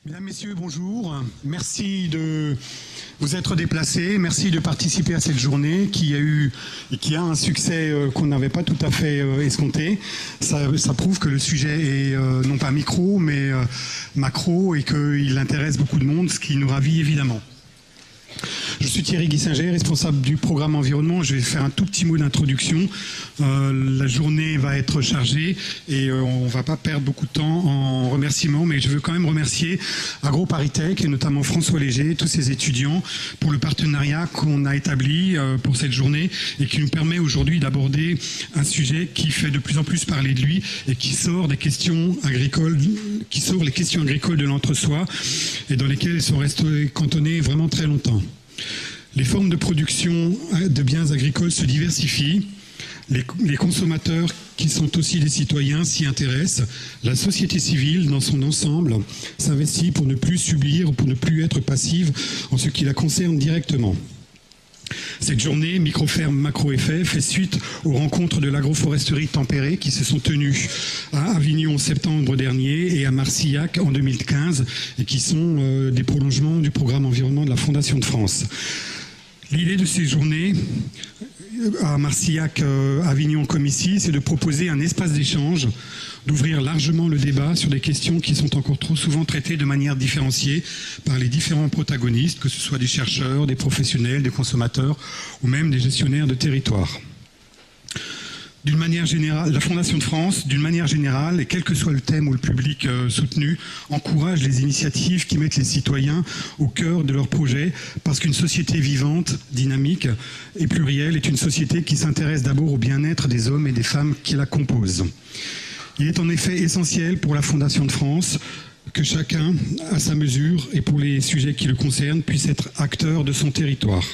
Mesdames, Messieurs, bonjour. Merci de vous être déplacés. Merci de participer à cette journée qui a un succès qu'on n'avait pas tout à fait escompté. Ça prouve que le sujet est non pas micro, mais macro et qu'il intéresse beaucoup de monde, ce qui nous ravit évidemment. Je suis Thierry Guissinger, responsable du programme environnement. Je vais faire un tout petit mot d'introduction. La journée va être chargée et on ne va pas perdre beaucoup de temps en remerciements, mais je veux quand même remercier AgroParisTech et notamment François Léger, tous ses étudiants, pour le partenariat qu'on a établi pour cette journée et qui nous permet aujourd'hui d'aborder un sujet qui fait de plus en plus parler de lui et qui sort des questions agricoles, qui sort les questions agricoles de l'entre-soi et dans lesquelles ils sont restés cantonnés vraiment très longtemps. Les formes de production de biens agricoles se diversifient, les consommateurs qui sont aussi des citoyens s'y intéressent, la société civile dans son ensemble s'investit pour ne plus subir ou pour ne plus être passive en ce qui la concerne directement. Cette journée, Microferme Macro-Effet, fait suite aux rencontres de l'agroforesterie tempérée qui se sont tenues à Avignon en septembre dernier et à Marcillac en 2015 et qui sont des prolongements du programme environnement de la Fondation de France. L'idée de ces journées à Marcillac, Avignon comme ici, c'est de proposer un espace d'échange, d'ouvrir largement le débat sur des questions qui sont encore trop souvent traitées de manière différenciée par les différents protagonistes, que ce soit des chercheurs, des professionnels, des consommateurs ou même des gestionnaires de territoire. D'une manière générale, la Fondation de France, d'une manière générale, et quel que soit le thème ou le public soutenu, encourage les initiatives qui mettent les citoyens au cœur de leurs projets, parce qu'une société vivante, dynamique et plurielle est une société qui s'intéresse d'abord au bien-être des hommes et des femmes qui la composent. Il est en effet essentiel pour la Fondation de France que chacun, à sa mesure et pour les sujets qui le concernent, puisse être acteur de son territoire.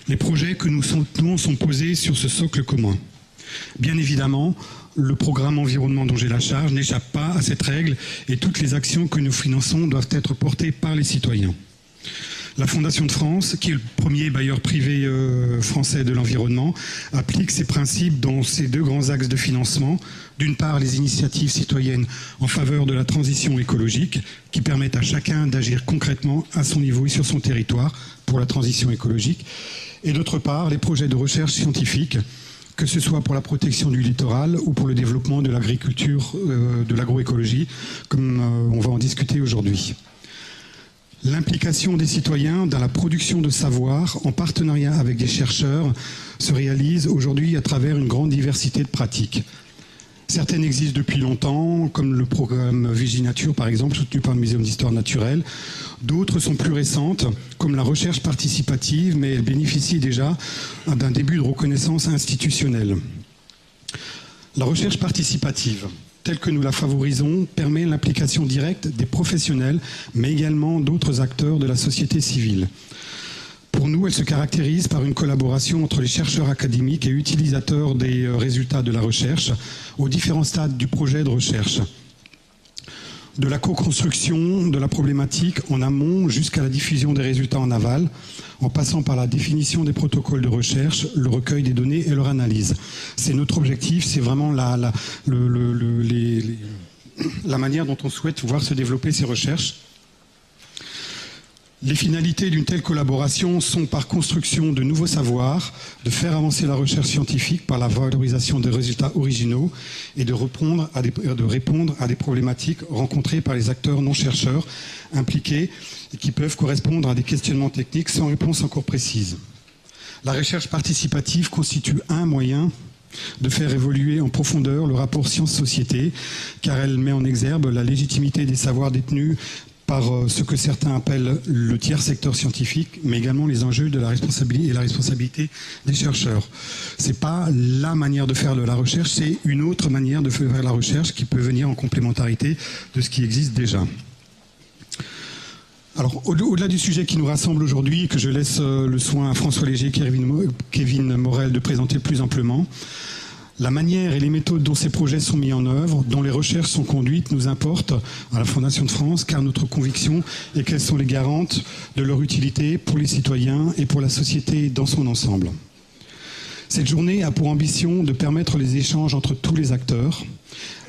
Les projets que nous soutenons sont posés sur ce socle commun. Bien évidemment, le programme environnement dont j'ai la charge n'échappe pas à cette règle et toutes les actions que nous finançons doivent être portées par les citoyens. La Fondation de France, qui est le premier bailleur privé français de l'environnement, applique ces principes dans ces deux grands axes de financement. D'une part, les initiatives citoyennes en faveur de la transition écologique, qui permettent à chacun d'agir concrètement à son niveau et sur son territoire pour la transition écologique. Et d'autre part, les projets de recherche scientifique, que ce soit pour la protection du littoral ou pour le développement de l'agriculture, de l'agroécologie, comme on va en discuter aujourd'hui. L'implication des citoyens dans la production de savoir, en partenariat avec des chercheurs, se réalise aujourd'hui à travers une grande diversité de pratiques. Certaines existent depuis longtemps, comme le programme Viginature, par exemple, soutenu par le Muséum d'histoire naturelle. D'autres sont plus récentes, comme la recherche participative, mais elles bénéficient déjà d'un début de reconnaissance institutionnelle. La recherche participative, telle que nous la favorisons, permet l'implication directe des professionnels, mais également d'autres acteurs de la société civile. Pour nous, elle se caractérise par une collaboration entre les chercheurs académiques et utilisateurs des résultats de la recherche aux différents stades du projet de recherche. De la co-construction de la problématique en amont jusqu'à la diffusion des résultats en aval, en passant par la définition des protocoles de recherche, le recueil des données et leur analyse. C'est notre objectif, c'est vraiment la manière dont on souhaite voir se développer ces recherches. Les finalités d'une telle collaboration sont par construction de nouveaux savoirs, de faire avancer la recherche scientifique par la valorisation des résultats originaux et de répondre à des problématiques rencontrées par les acteurs non chercheurs impliqués et qui peuvent correspondre à des questionnements techniques sans réponse encore précise. La recherche participative constitue un moyen de faire évoluer en profondeur le rapport science-société, car elle met en exergue la légitimité des savoirs détenus par ce que certains appellent le tiers secteur scientifique, mais également les enjeux de la responsabilité et la responsabilité des chercheurs. Ce n'est pas la manière de faire de la recherche, c'est une autre manière de faire la recherche qui peut venir en complémentarité de ce qui existe déjà. Alors, au-delà du sujet qui nous rassemble aujourd'hui, que je laisse le soin à François Léger et Kevin Morel de présenter plus amplement, la manière et les méthodes dont ces projets sont mis en œuvre, dont les recherches sont conduites, nous importent à la Fondation de France, car notre conviction est qu'elles sont les garantes de leur utilité pour les citoyens et pour la société dans son ensemble. Cette journée a pour ambition de permettre les échanges entre tous les acteurs.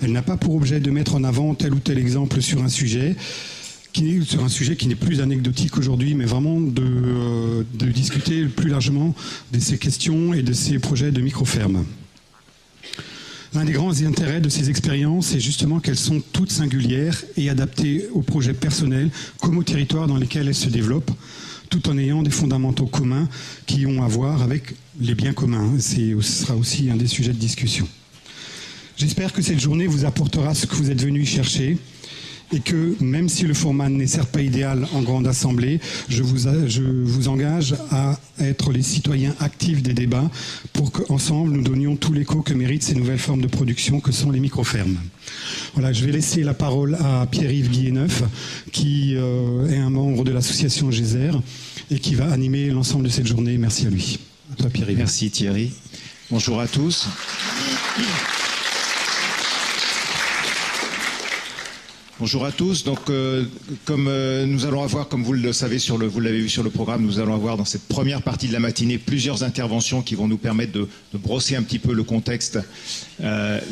Elle n'a pas pour objet de mettre en avant tel ou tel exemple sur un sujet, sur un sujet qui n'est plus anecdotique aujourd'hui, mais vraiment de discuter plus largement de ces questions et de ces projets de micro-fermes. L'un des grands intérêts de ces expériences est justement qu'elles sont toutes singulières et adaptées aux projets personnels comme aux territoires dans lesquels elles se développent, tout en ayant des fondamentaux communs qui ont à voir avec les biens communs. Ce sera aussi un des sujets de discussion. J'espère que cette journée vous apportera ce que vous êtes venu chercher et que, même si le format n'est certes pas idéal en grande assemblée, je vous engage à être les citoyens actifs des débats pour qu'ensemble nous donnions tout l'écho que méritent ces nouvelles formes de production que sont les micro-fermes. Voilà, je vais laisser la parole à Pierre-Yves Guilleneuf, qui est un membre de l'association Géser et qui va animer l'ensemble de cette journée. Merci à lui. À toi, Pierre-Yves. Merci Thierry. Bonjour à tous. Bonjour à tous. Donc, comme nous allons avoir, comme vous le savez, vous l'avez vu sur le programme, nous allons avoir dans cette première partie de la matinée plusieurs interventions qui vont nous permettre de brosser un petit peu le contexte et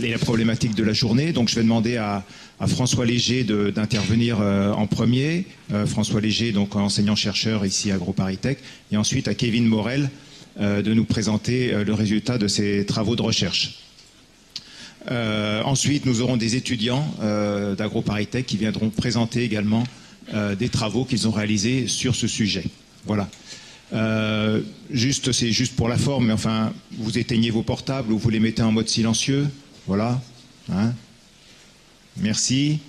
la problématique de la journée. Donc, je vais demander à François Léger d'intervenir en premier. François Léger, donc enseignant-chercheur ici à AgroParisTech, et ensuite à Kevin Morel de nous présenter le résultat de ses travaux de recherche. Ensuite, nous aurons des étudiants d'AgroParisTech qui viendront présenter également des travaux qu'ils ont réalisés sur ce sujet. Voilà. C'est juste pour la forme, mais enfin, vous éteignez vos portables ou vous les mettez en mode silencieux. Voilà. Hein? Merci.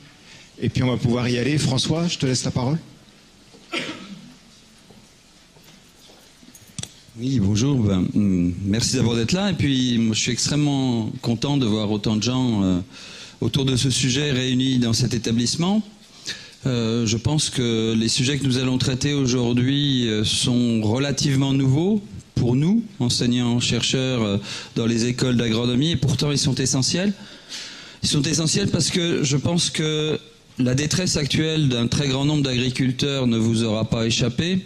Et puis on va pouvoir y aller. François, je te laisse la parole. Oui, bonjour. Merci d'abord d'être là. Et puis, moi, je suis extrêmement content de voir autant de gens autour de ce sujet réunis dans cet établissement. Je pense que les sujets que nous allons traiter aujourd'hui sont relativement nouveaux pour nous, enseignants-chercheurs dans les écoles d'agronomie, et pourtant ils sont essentiels. Ils sont essentiels parce que je pense que la détresse actuelle d'un très grand nombre d'agriculteurs ne vous aura pas échappé.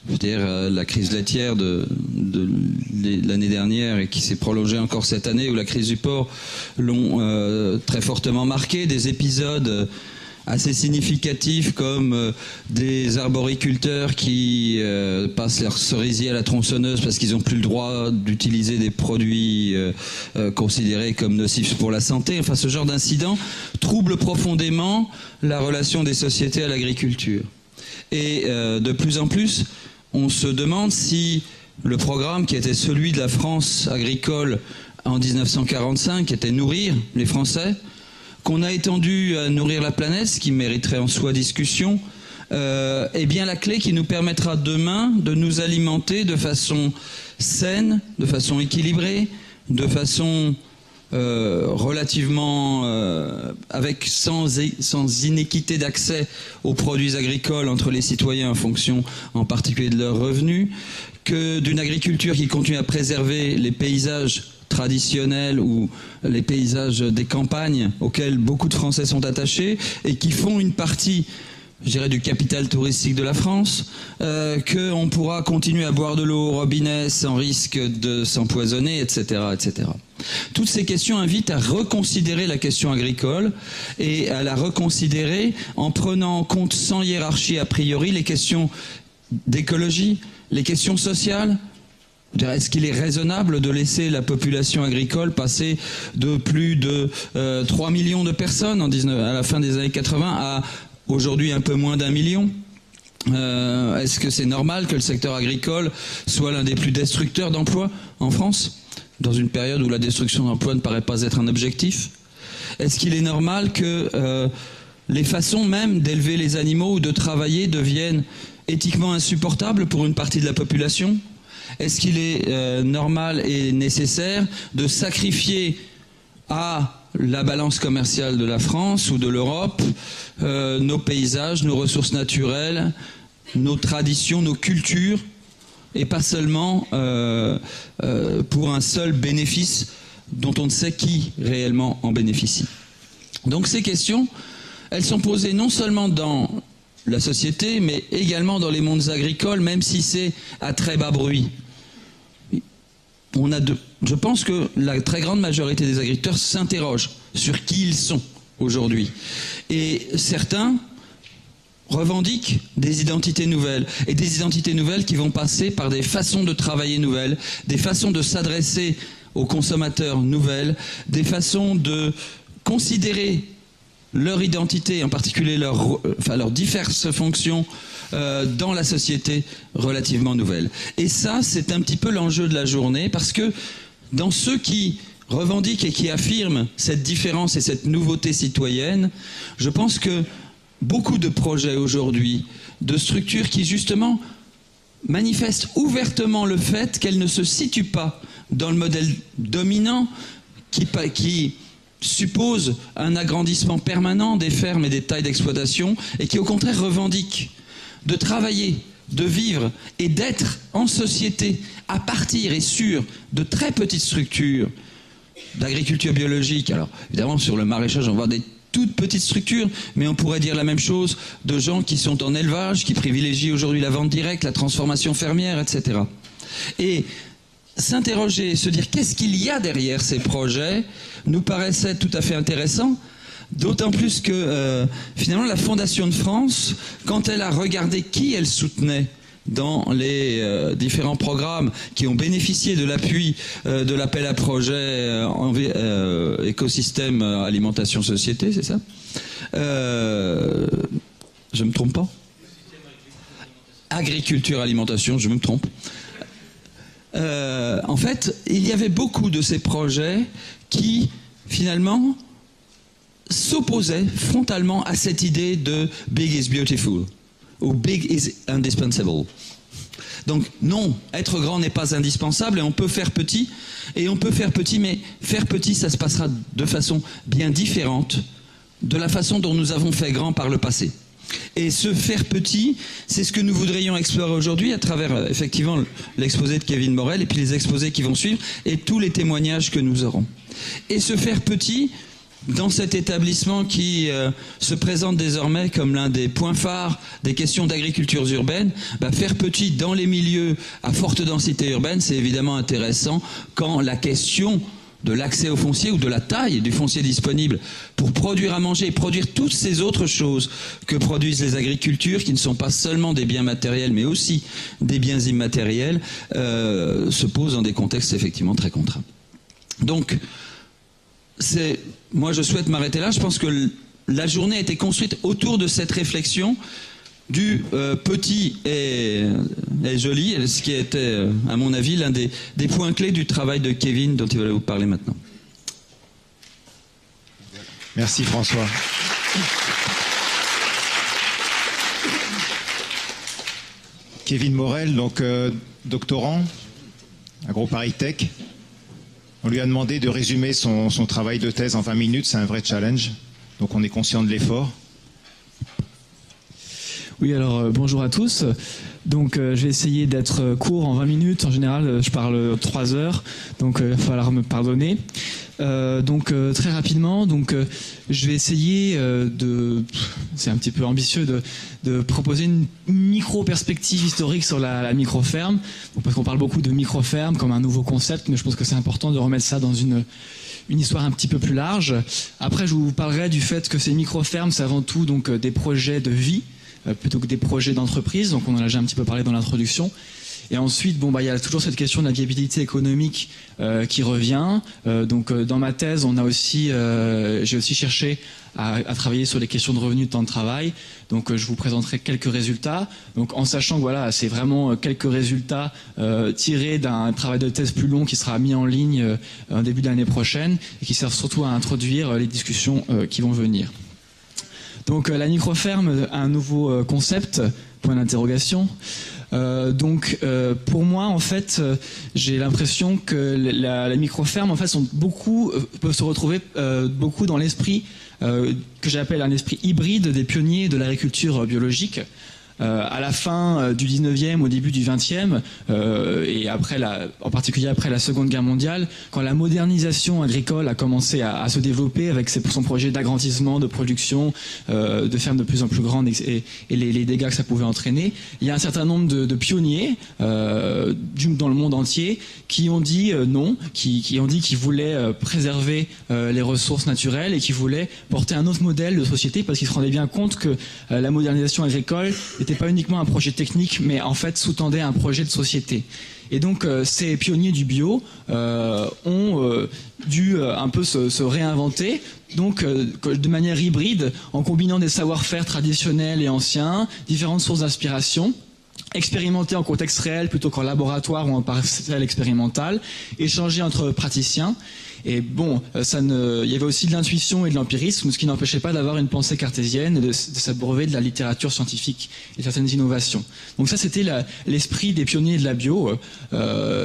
C'est-à-dire la crise laitière de l'année dernière et qui s'est prolongée encore cette année, où la crise du porc l'ont très fortement marqué. Des épisodes assez significatifs comme des arboriculteurs qui passent leur cerisier à la tronçonneuse parce qu'ils n'ont plus le droit d'utiliser des produits considérés comme nocifs pour la santé. Enfin, ce genre d'incident trouble profondément la relation des sociétés à l'agriculture. Et de plus en plus, on se demande si le programme qui était celui de la France agricole en 1945, qui était nourrir les Français, qu'on a étendu à nourrir la planète, ce qui mériterait en soi discussion, est bien la clé qui nous permettra demain de nous alimenter de façon saine, de façon équilibrée, de façon relativement sans inéquité d'accès aux produits agricoles entre les citoyens en fonction en particulier de leurs revenus, que d'une agriculture qui continue à préserver les paysages traditionnels ou les paysages des campagnes auxquels beaucoup de Français sont attachés et qui font une partie, je dirais, du capital touristique de la France, qu'on pourra continuer à boire de l'eau au robinet sans risque de s'empoisonner, etc., etc. Toutes ces questions invitent à reconsidérer la question agricole et à la reconsidérer en prenant en compte sans hiérarchie a priori les questions d'écologie, les questions sociales. Est-ce qu'il est raisonnable de laisser la population agricole passer de plus de 3 millions de personnes à la fin des années 80 à aujourd'hui un peu moins d'1 million? Est-ce que c'est normal que le secteur agricole soit l'un des plus destructeurs d'emplois en France, dans une période où la destruction d'emplois ne paraît pas être un objectif? Est-ce qu'il est normal que les façons même d'élever les animaux ou de travailler deviennent éthiquement insupportables pour une partie de la population? Est-ce qu'il est normal et nécessaire de sacrifier à la balance commerciale de la France ou de l'Europe nos paysages, nos ressources naturelles, nos traditions, nos cultures, et pas seulement pour un seul bénéfice dont on ne sait qui réellement en bénéficie? Donc ces questions, elles sont posées non seulement dans la société, mais également dans les mondes agricoles, même si c'est à très bas bruit. Je pense que la très grande majorité des agriculteurs s'interrogent sur qui ils sont aujourd'hui. Et certains revendiquent des identités nouvelles, et des identités nouvelles qui vont passer par des façons de travailler nouvelles, des façons de s'adresser aux consommateurs nouvelles, des façons de considérer leur identité, en particulier leurs diverses fonctions dans la société relativement nouvelle. Et ça, c'est un petit peu l'enjeu de la journée, parce que dans ceux qui revendiquent et qui affirment cette différence et cette nouveauté citoyenne, je pense que beaucoup de projets aujourd'hui, de structures qui justement manifestent ouvertement le fait qu'elles ne se situent pas dans le modèle dominant qui suppose un agrandissement permanent des fermes et des tailles d'exploitation, et qui au contraire revendiquent de travailler, de vivre et d'être en société à partir et sur de très petites structures d'agriculture biologique. Alors évidemment sur le maraîchage on voit des toutes petites structures, mais on pourrait dire la même chose de gens qui sont en élevage, qui privilégient aujourd'hui la vente directe, la transformation fermière, etc. Et s'interroger, se dire qu'est-ce qu'il y a derrière ces projets nous paraissait tout à fait intéressant, d'autant plus que finalement la Fondation de France, quand elle a regardé qui elle soutenait dans les différents programmes qui ont bénéficié de l'appui de l'appel à projet écosystème alimentation société, c'est ça je me trompe pas, agriculture alimentation, je me trompe. En fait, il y avait beaucoup de ces projets qui, finalement, s'opposaient frontalement à cette idée de « big is beautiful » ou « big is indispensable ». Donc non, être grand n'est pas indispensable et on peut faire petit, mais faire petit, ça se passera de façon bien différente de la façon dont nous avons fait grand par le passé. Et ce faire petit, c'est ce que nous voudrions explorer aujourd'hui à travers effectivement l'exposé de Kevin Morel et puis les exposés qui vont suivre et tous les témoignages que nous aurons. Et ce faire petit, dans cet établissement qui se présente désormais comme l'un des points phares des questions d'agriculture urbaine, faire petit dans les milieux à forte densité urbaine, c'est évidemment intéressant quand la question de l'accès au foncier ou de la taille du foncier disponible pour produire à manger et produire toutes ces autres choses que produisent les agricultures, qui ne sont pas seulement des biens matériels mais aussi des biens immatériels, se pose dans des contextes effectivement très contraints. Donc, moi je souhaite m'arrêter là. Je pense que la journée a été construite autour de cette réflexion du petit et joli, ce qui était, à mon avis, l'un des points clés du travail de Kevin dont il va vous parler maintenant. Merci François. Kevin Morel, donc doctorant, AgroParisTech. On lui a demandé de résumer son travail de thèse en 20 minutes, c'est un vrai challenge, donc on est conscient de l'effort. Oui, alors bonjour à tous. Donc je vais essayer d'être court en 20 minutes. En général, je parle 3 heures, donc il va falloir me pardonner. Très rapidement, je vais essayer c'est un petit peu ambitieux, de proposer une micro-perspective historique sur la micro-ferme. Parce qu'on parle beaucoup de micro-ferme comme un nouveau concept, mais je pense que c'est important de remettre ça dans une histoire un petit peu plus large. Après, je vous parlerai du fait que ces micro-fermes, c'est avant tout des projets de vie, plutôt que des projets d'entreprise, donc on en a déjà un petit peu parlé dans l'introduction. Et ensuite, il y a toujours cette question de la viabilité économique qui revient. Dans ma thèse, j'ai aussi cherché à travailler sur les questions de revenus de temps de travail. Donc je vous présenterai quelques résultats. Donc en sachant que c'est vraiment quelques résultats tirés d'un travail de thèse plus long qui sera mis en ligne en début d'année prochaine et qui servent surtout à introduire les discussions qui vont venir. Donc la microferme, un nouveau concept, point d'interrogation. Pour moi, en fait, j'ai l'impression que la microferme, en fait, peuvent se retrouver beaucoup dans l'esprit que j'appelle un esprit hybride des pionniers de l'agriculture biologique, À la fin du 19e, au début du 20e, et en particulier après la Seconde Guerre mondiale, quand la modernisation agricole a commencé à se développer avec son projet d'agrandissement, de production, de fermes de plus en plus grandes et les dégâts que ça pouvait entraîner, il y a un certain nombre de pionniers dans le monde entier qui ont dit non, qui ont dit qu'ils voulaient préserver les ressources naturelles et qui voulaient porter un autre modèle de société parce qu'ils se rendaient bien compte que la modernisation agricole n'était pas uniquement un projet technique, mais en fait sous-tendait un projet de société. Et donc ces pionniers du bio ont dû un peu se réinventer, donc de manière hybride, en combinant des savoir-faire traditionnels et anciens, différentes sources d'inspiration, expérimenter en contexte réel plutôt qu'en laboratoire ou en parcelle expérimentale, échanger entre praticiens. Et bon, il y avait aussi de l'intuition et de l'empirisme, ce qui n'empêchait pas d'avoir une pensée cartésienne et de s'abreuver de la littérature scientifique et de certaines innovations. Donc ça, c'était l'esprit des pionniers de la bio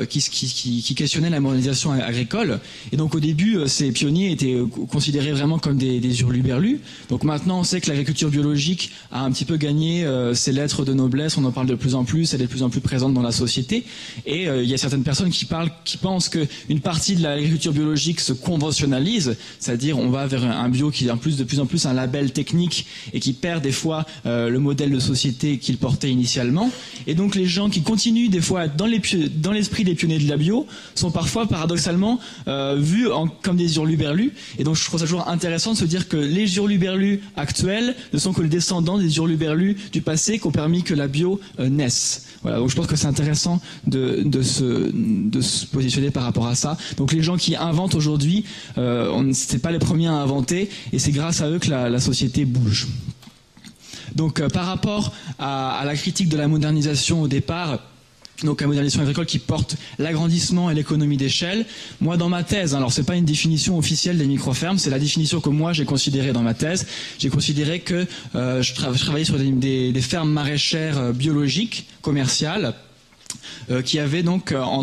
qui questionnaient la modernisation agricole. Et donc au début, ces pionniers étaient considérés vraiment comme des hurluberlus. Donc maintenant, on sait que l'agriculture biologique a un petit peu gagné ses lettres de noblesse. On en parle de plus en plus, elle est de plus en plus présente dans la société. Et il y a certaines personnes qui pensent qu'une partie de l'agriculture biologique se conventionnalise, c'est-à-dire on va vers un bio qui est de plus en plus un label technique et qui perd des fois le modèle de société qu'il portait initialement. Et donc les gens qui continuent des fois dans l'esprit des pionniers de la bio sont parfois paradoxalement vus comme des hurluberlus. Et donc je trouve ça toujours intéressant de se dire que les hurluberlus actuels ne sont que les descendants des hurluberlus du passé qui ont permis que la bio naisse. Voilà, donc je pense que c'est intéressant de se positionner par rapport à ça. Donc les gens qui inventent aujourd'hui, c'est pas les premiers à inventer, et c'est grâce à eux que la société bouge. Donc par rapport à la critique de la modernisation au départ, donc la modernisation agricole qui porte l'agrandissement et l'économie d'échelle. Moi, dans ma thèse, alors c'est pas une définition officielle des microfermes, c'est la définition que moi j'ai considérée dans ma thèse. J'ai considéré que je travaillais sur des fermes maraîchères biologiques, commerciales, qui avait donc en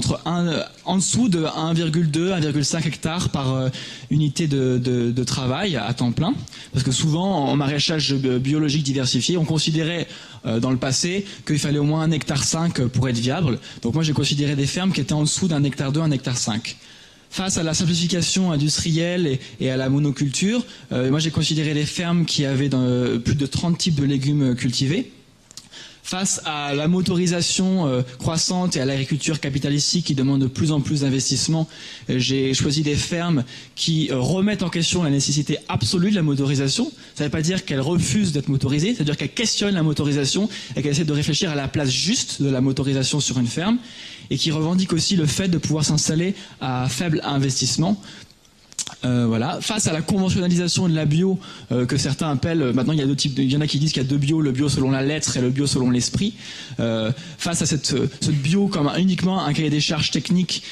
dessous de 1,2, 1,5 hectares par unité de travail à temps plein. Parce que souvent, en maraîchage biologique diversifié, on considérait dans le passé qu'il fallait au moins 1,5 hectare pour être viable. Donc moi, j'ai considéré des fermes qui étaient en dessous d'1,2 hectare, 1,5 hectare. Face à la simplification industrielle et à la monoculture, moi j'ai considéré des fermes qui avaient plus de 30 types de légumes cultivés. Face à la motorisation croissante et à l'agriculture capitalistique qui demande de plus en plus d'investissement, j'ai choisi des fermes qui remettent en question la nécessité absolue de la motorisation. Ça ne veut pas dire qu'elles refusent d'être motorisées, c'est-à-dire qu'elles questionnent la motorisation et qu'elles essaient de réfléchir à la place juste de la motorisation sur une ferme, et qui revendiquent aussi le fait de pouvoir s'installer à faible investissement. Voilà. Face à la conventionnalisation de la bio que certains appellent, maintenant il y a deux types, il y en a qui disent qu'il y a deux bio, le bio selon la lettre et le bio selon l'esprit. Face à cette bio comme uniquement un cahier des charges technique,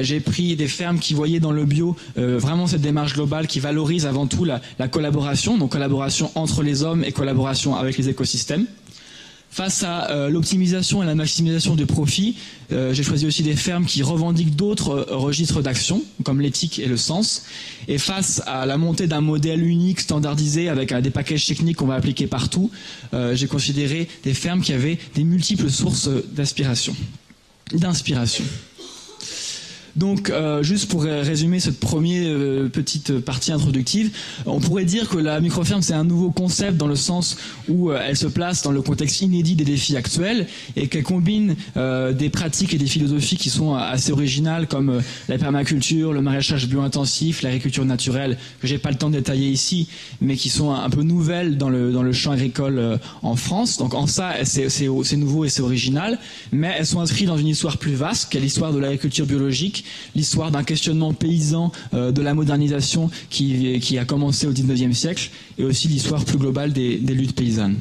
j'ai pris des fermes qui voyaient dans le bio vraiment cette démarche globale qui valorise avant tout la collaboration, donc collaboration entre les hommes et collaboration avec les écosystèmes. Face à l'optimisation et la maximisation du profit, j'ai choisi aussi des fermes qui revendiquent d'autres registres d'action, comme l'éthique et le sens. Et face à la montée d'un modèle unique, standardisé, avec des packages techniques qu'on va appliquer partout, j'ai considéré des fermes qui avaient des multiples sources d'inspiration. Donc, juste pour résumer cette première petite partie introductive, on pourrait dire que la microferme, c'est un nouveau concept dans le sens où elle se place dans le contexte inédit des défis actuels et qu'elle combine des pratiques et des philosophies qui sont assez originales comme la permaculture, le maraîchage bio-intensif, l'agriculture naturelle, que j'ai pas le temps de détailler ici, mais qui sont un peu nouvelles dans le champ agricole en France. Donc en ça, c'est nouveau et c'est original, mais elles sont inscrites dans une histoire plus vaste, qu'est l'histoire de l'agriculture biologique, l'histoire d'un questionnement paysan de la modernisation qui a commencé au 19e siècle, et aussi l'histoire plus globale des luttes paysannes.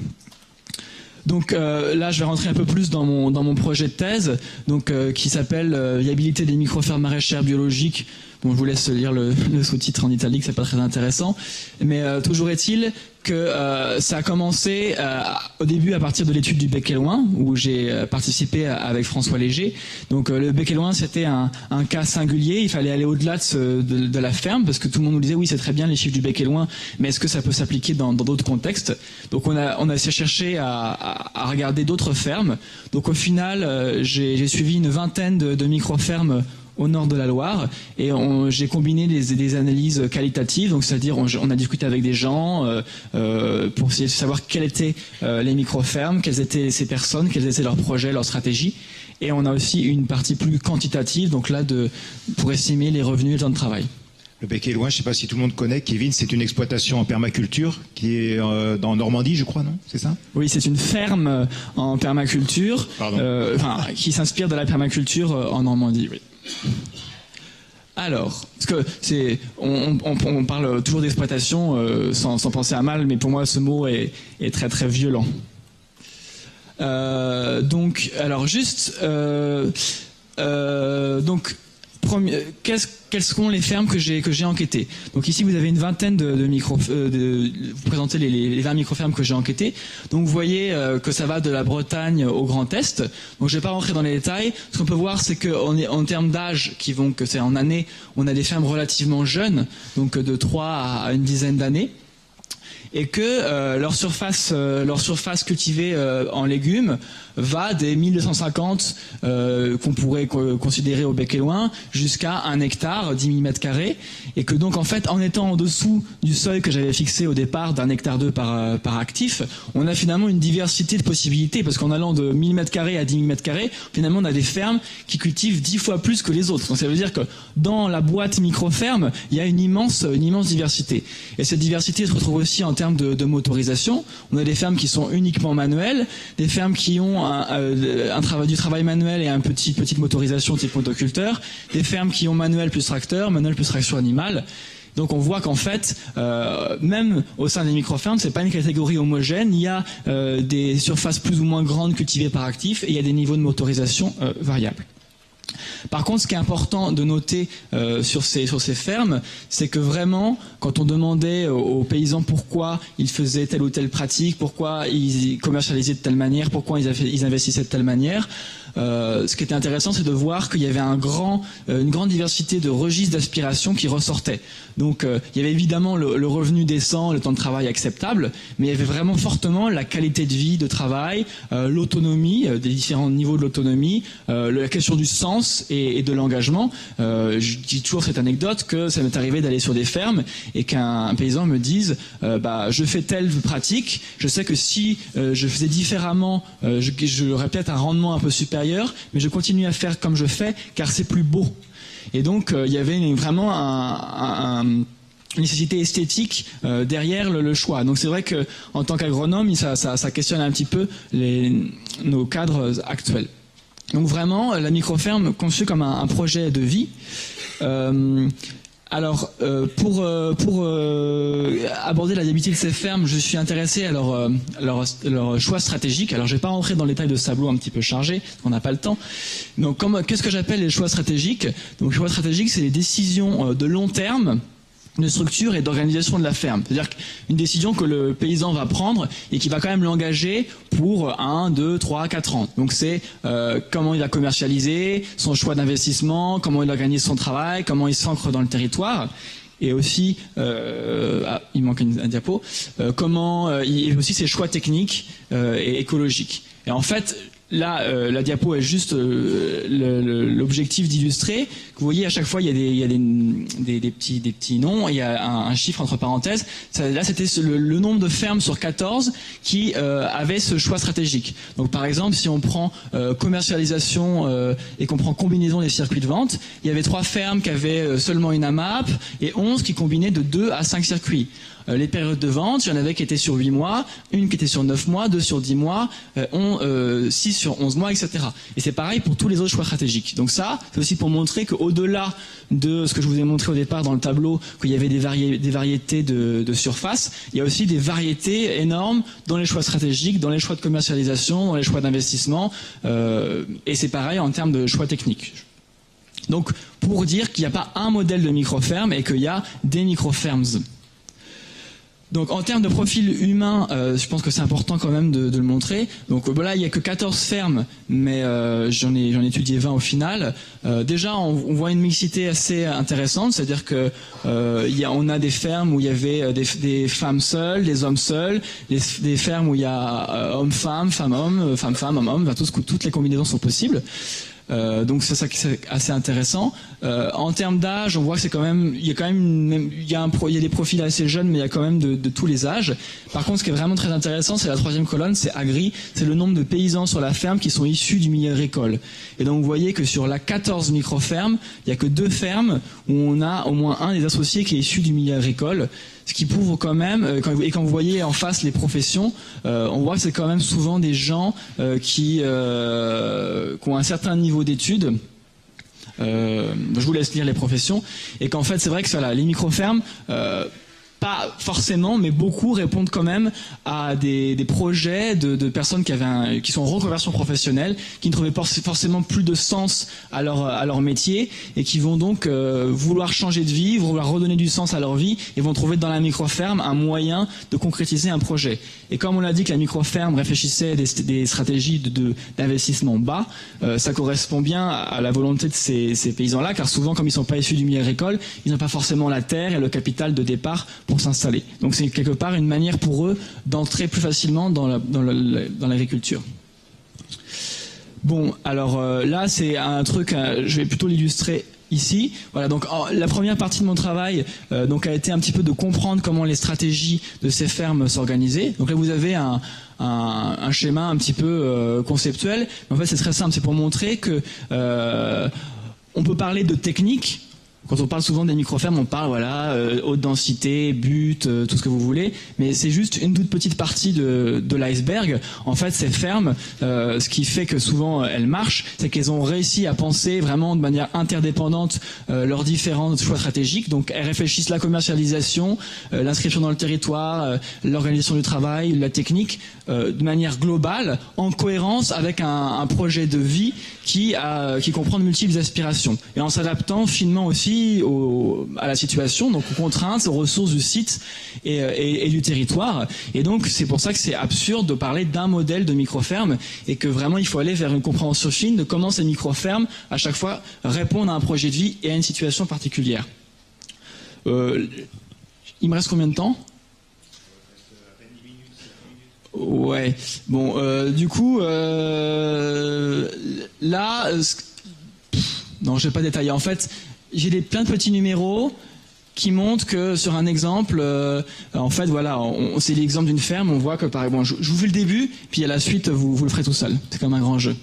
Donc là, je vais rentrer un peu plus dans mon projet de thèse, donc qui s'appelle Viabilité des microfermes maraîchères biologiques Bon, je vous laisse lire le sous-titre en italique, c'est pas très intéressant. Mais toujours est-il que ça a commencé au début à partir de l'étude du Bec et Loing, où j'ai participé avec François Léger. Donc le Bec et Loing, c'était un cas singulier. Il fallait aller au-delà de la ferme, parce que tout le monde nous disait oui, c'est très bien les chiffres du Bec et Loing, mais est-ce que ça peut s'appliquer dans d'autres contextes? Donc on a cherché à regarder d'autres fermes. Donc au final, j'ai suivi une vingtaine de micro-fermes au nord de la Loire, et j'ai combiné des analyses qualitatives, donc c'est-à-dire on a discuté avec des gens pour essayer de savoir quelles étaient les micro-fermes, quelles étaient ces personnes, quels étaient leurs projets, leurs stratégies, et on a aussi une partie plus quantitative, donc là pour estimer les revenus et le temps de travail. Le Bec et Loing, je ne sais pas si tout le monde connaît, Kevin, c'est une exploitation en permaculture qui est dans Normandie, je crois, non? C'est ça? Oui, c'est une ferme en permaculture, qui s'inspire de la permaculture en Normandie, oui. Alors, parce que on parle toujours d'exploitation sans penser à mal, mais pour moi ce mot est très très violent. Donc, alors juste, donc, quelles sont les fermes que j'ai enquêtées? Donc ici vous avez une vingtaine vous présentez les 20 micro-fermes que j'ai enquêtées. Donc vous voyez que ça va de la Bretagne au Grand Est. Donc je vais pas rentrer dans les détails. Ce qu'on peut voir, c'est qu'en termes d'âge, que c'est en années, on a des fermes relativement jeunes, donc de 3 à une dizaine d'années, et que leur surface cultivée en légumes va des 1250 qu'on pourrait considérer au Bec et Loing jusqu'à 1 hectare, 10 000 m², et que donc en fait en étant en dessous du seuil que j'avais fixé au départ d'1,2 hectare par actif, on a finalement une diversité de possibilités, parce qu'en allant de 1000 m² à 10 000 m², finalement on a des fermes qui cultivent 10 fois plus que les autres. Donc ça veut dire que dans la boîte micro-ferme, il y a une immense diversité. Et cette diversité se retrouve aussi en termes de motorisation. On a des fermes qui sont uniquement manuelles, des fermes qui ont du travail manuel et une petite motorisation type motoculteur, des fermes qui ont manuel plus tracteur, manuel plus traction animale. Donc on voit qu'en fait, même au sein des micro-fermes, c'est pas une catégorie homogène. Il y a des surfaces plus ou moins grandes cultivées par actif, et il y a des niveaux de motorisation variables. Par contre, ce qui est important de noter sur ces fermes, c'est que vraiment, quand on demandait aux paysans pourquoi ils faisaient telle ou telle pratique, pourquoi ils commercialisaient de telle manière, pourquoi ils investissaient de telle manière, ce qui était intéressant, c'est de voir qu'il y avait une grande diversité de registres d'aspiration qui ressortaient. Donc, il y avait évidemment le revenu décent, le temps de travail acceptable, mais il y avait vraiment fortement la qualité de vie, de travail, l'autonomie, des différents niveaux de l'autonomie, la question du sens et de l'engagement. Je dis toujours cette anecdote que ça m'est arrivé d'aller sur des fermes et qu'un paysan me dise je fais telle pratique, je sais que si je faisais différemment, j'aurais peut-être un rendement un peu supérieur, mais je continue à faire comme je fais car c'est plus beau. Et donc il y avait vraiment une nécessité esthétique derrière le choix. Donc c'est vrai que en tant qu'agronome, ça questionne un petit peu nos cadres actuels. Donc vraiment, la micro-ferme conçue comme un projet de vie. Alors, pour aborder la viabilité de ces fermes, je suis intéressé à leur choix stratégique. Alors, je vais pas rentrer dans le détail de ce tableau un petit peu chargé, on n'a pas le temps. Donc, qu'est-ce que j'appelle les choix stratégiques? Donc, les choix stratégiques, c'est les décisions de long terme de structure et d'organisation de la ferme. C'est-à-dire une décision que le paysan va prendre et qui va quand même l'engager pour 1, 2, 3, 4 ans. Donc c'est comment il va commercialiser, son choix d'investissement, comment il organise son travail, comment il s'ancre dans le territoire. Et aussi, il manque un diapo, il y a aussi ses choix techniques et écologiques. Et en fait, là, la diapo est juste l'objectif d'illustrer. Vous voyez, à chaque fois, il y a des petits noms, et il y a un chiffre entre parenthèses. Là, c'était le nombre de fermes sur 14 qui avaient ce choix stratégique. Donc, par exemple, si on prend commercialisation et qu'on prend combinaison des circuits de vente, il y avait 3 fermes qui avaient seulement une AMAP et 11 qui combinaient de 2 à 5 circuits. Les périodes de vente, il y en avait qui étaient sur 8 mois, une qui était sur 9 mois, 2 sur 10 mois, 6 sur 11 mois, etc. Et c'est pareil pour tous les autres choix stratégiques. Donc ça, c'est aussi pour montrer qu'au-delà de ce que je vous ai montré au départ dans le tableau, qu'il y avait des variétés de surface, il y a aussi des variétés énormes dans les choix stratégiques, dans les choix de commercialisation, dans les choix d'investissement, et c'est pareil en termes de choix techniques. Donc, pour dire qu'il n'y a pas un modèle de micro-ferme et qu'il y a des micro-fermes. Donc en termes de profil humain, je pense que c'est important quand même de le montrer. Donc voilà, il n'y a que 14 fermes, mais j'en ai étudié 20 au final. Déjà, on voit une mixité assez intéressante, c'est-à-dire que on a des fermes où il y avait des femmes seules, des hommes seuls, des fermes où il y a homme-femme, femme-homme, femme-femme, homme-homme, toutes les combinaisons sont possibles. Donc c'est ça qui est assez intéressant. En termes d'âge, on voit que c'est quand même, il y a des profils assez jeunes, mais il y a quand même de tous les âges. Par contre, ce qui est vraiment très intéressant, c'est la troisième colonne, c'est Agri, c'est le nombre de paysans sur la ferme qui sont issus du milieu agricole. Et donc vous voyez que sur la 14 micro-fermes, il y a que 2 fermes où on a au moins un des associés qui est issu du milieu agricole. Ce qui prouve quand même, et quand vous voyez en face les professions, on voit que c'est quand même souvent des gens qui ont un certain niveau d'études. Je vous laisse lire les professions. Et qu'en fait, c'est vrai que voilà, les micro-fermes, pas forcément, mais beaucoup répondent quand même à des projets de personnes qui sont en reconversion professionnelle, qui ne trouvaient pas forcément plus de sens à leur métier et qui vont donc vouloir changer de vie, vouloir redonner du sens à leur vie et vont trouver dans la micro-ferme un moyen de concrétiser un projet. Et comme on l'a dit que la micro-ferme réfléchissait des stratégies d'investissement bas, ça correspond bien à la volonté de ces paysans-là, car souvent, comme ils ne sont pas issus du milieu agricole, ils n'ont pas forcément la terre et le capital de départ pour s'installer. Donc c'est quelque part une manière pour eux d'entrer plus facilement dans l'agriculture. Bon, alors là c'est un truc, je vais plutôt l'illustrer ici. Voilà, donc la première partie de mon travail donc a été un petit peu de comprendre comment les stratégies de ces fermes s'organisaient. Donc là vous avez un schéma un petit peu conceptuel. Mais en fait c'est très simple, c'est pour montrer que on peut parler de technique. Quand on parle souvent des micro-fermes, on parle haute densité, but, tout ce que vous voulez, mais c'est juste une toute petite partie de l'iceberg. En fait, ces fermes, ce qui fait que souvent elles marchent, c'est qu'elles ont réussi à penser vraiment de manière interdépendante leurs différents choix stratégiques. Donc elles réfléchissent la commercialisation, l'inscription dans le territoire, l'organisation du travail, la technique, de manière globale, en cohérence avec un projet de vie qui comprend de multiples aspirations, et en s'adaptant finement aussi à la situation, donc aux contraintes, aux ressources du site et du territoire. Et donc c'est pour ça que c'est absurde de parler d'un modèle de micro-ferme et que vraiment il faut aller vers une compréhension fine de comment ces micro-fermes à chaque fois répondent à un projet de vie et à une situation particulière. Il me reste combien de temps ? Ouais, bon, du coup, là, non, je vais pas détailler. En fait, j'ai plein de petits numéros qui montrent que sur un exemple, en fait, voilà, c'est l'exemple d'une ferme. On voit que, par exemple, je vous fais le début, puis à la suite, vous le ferez tout seul. C'est comme un grand jeu.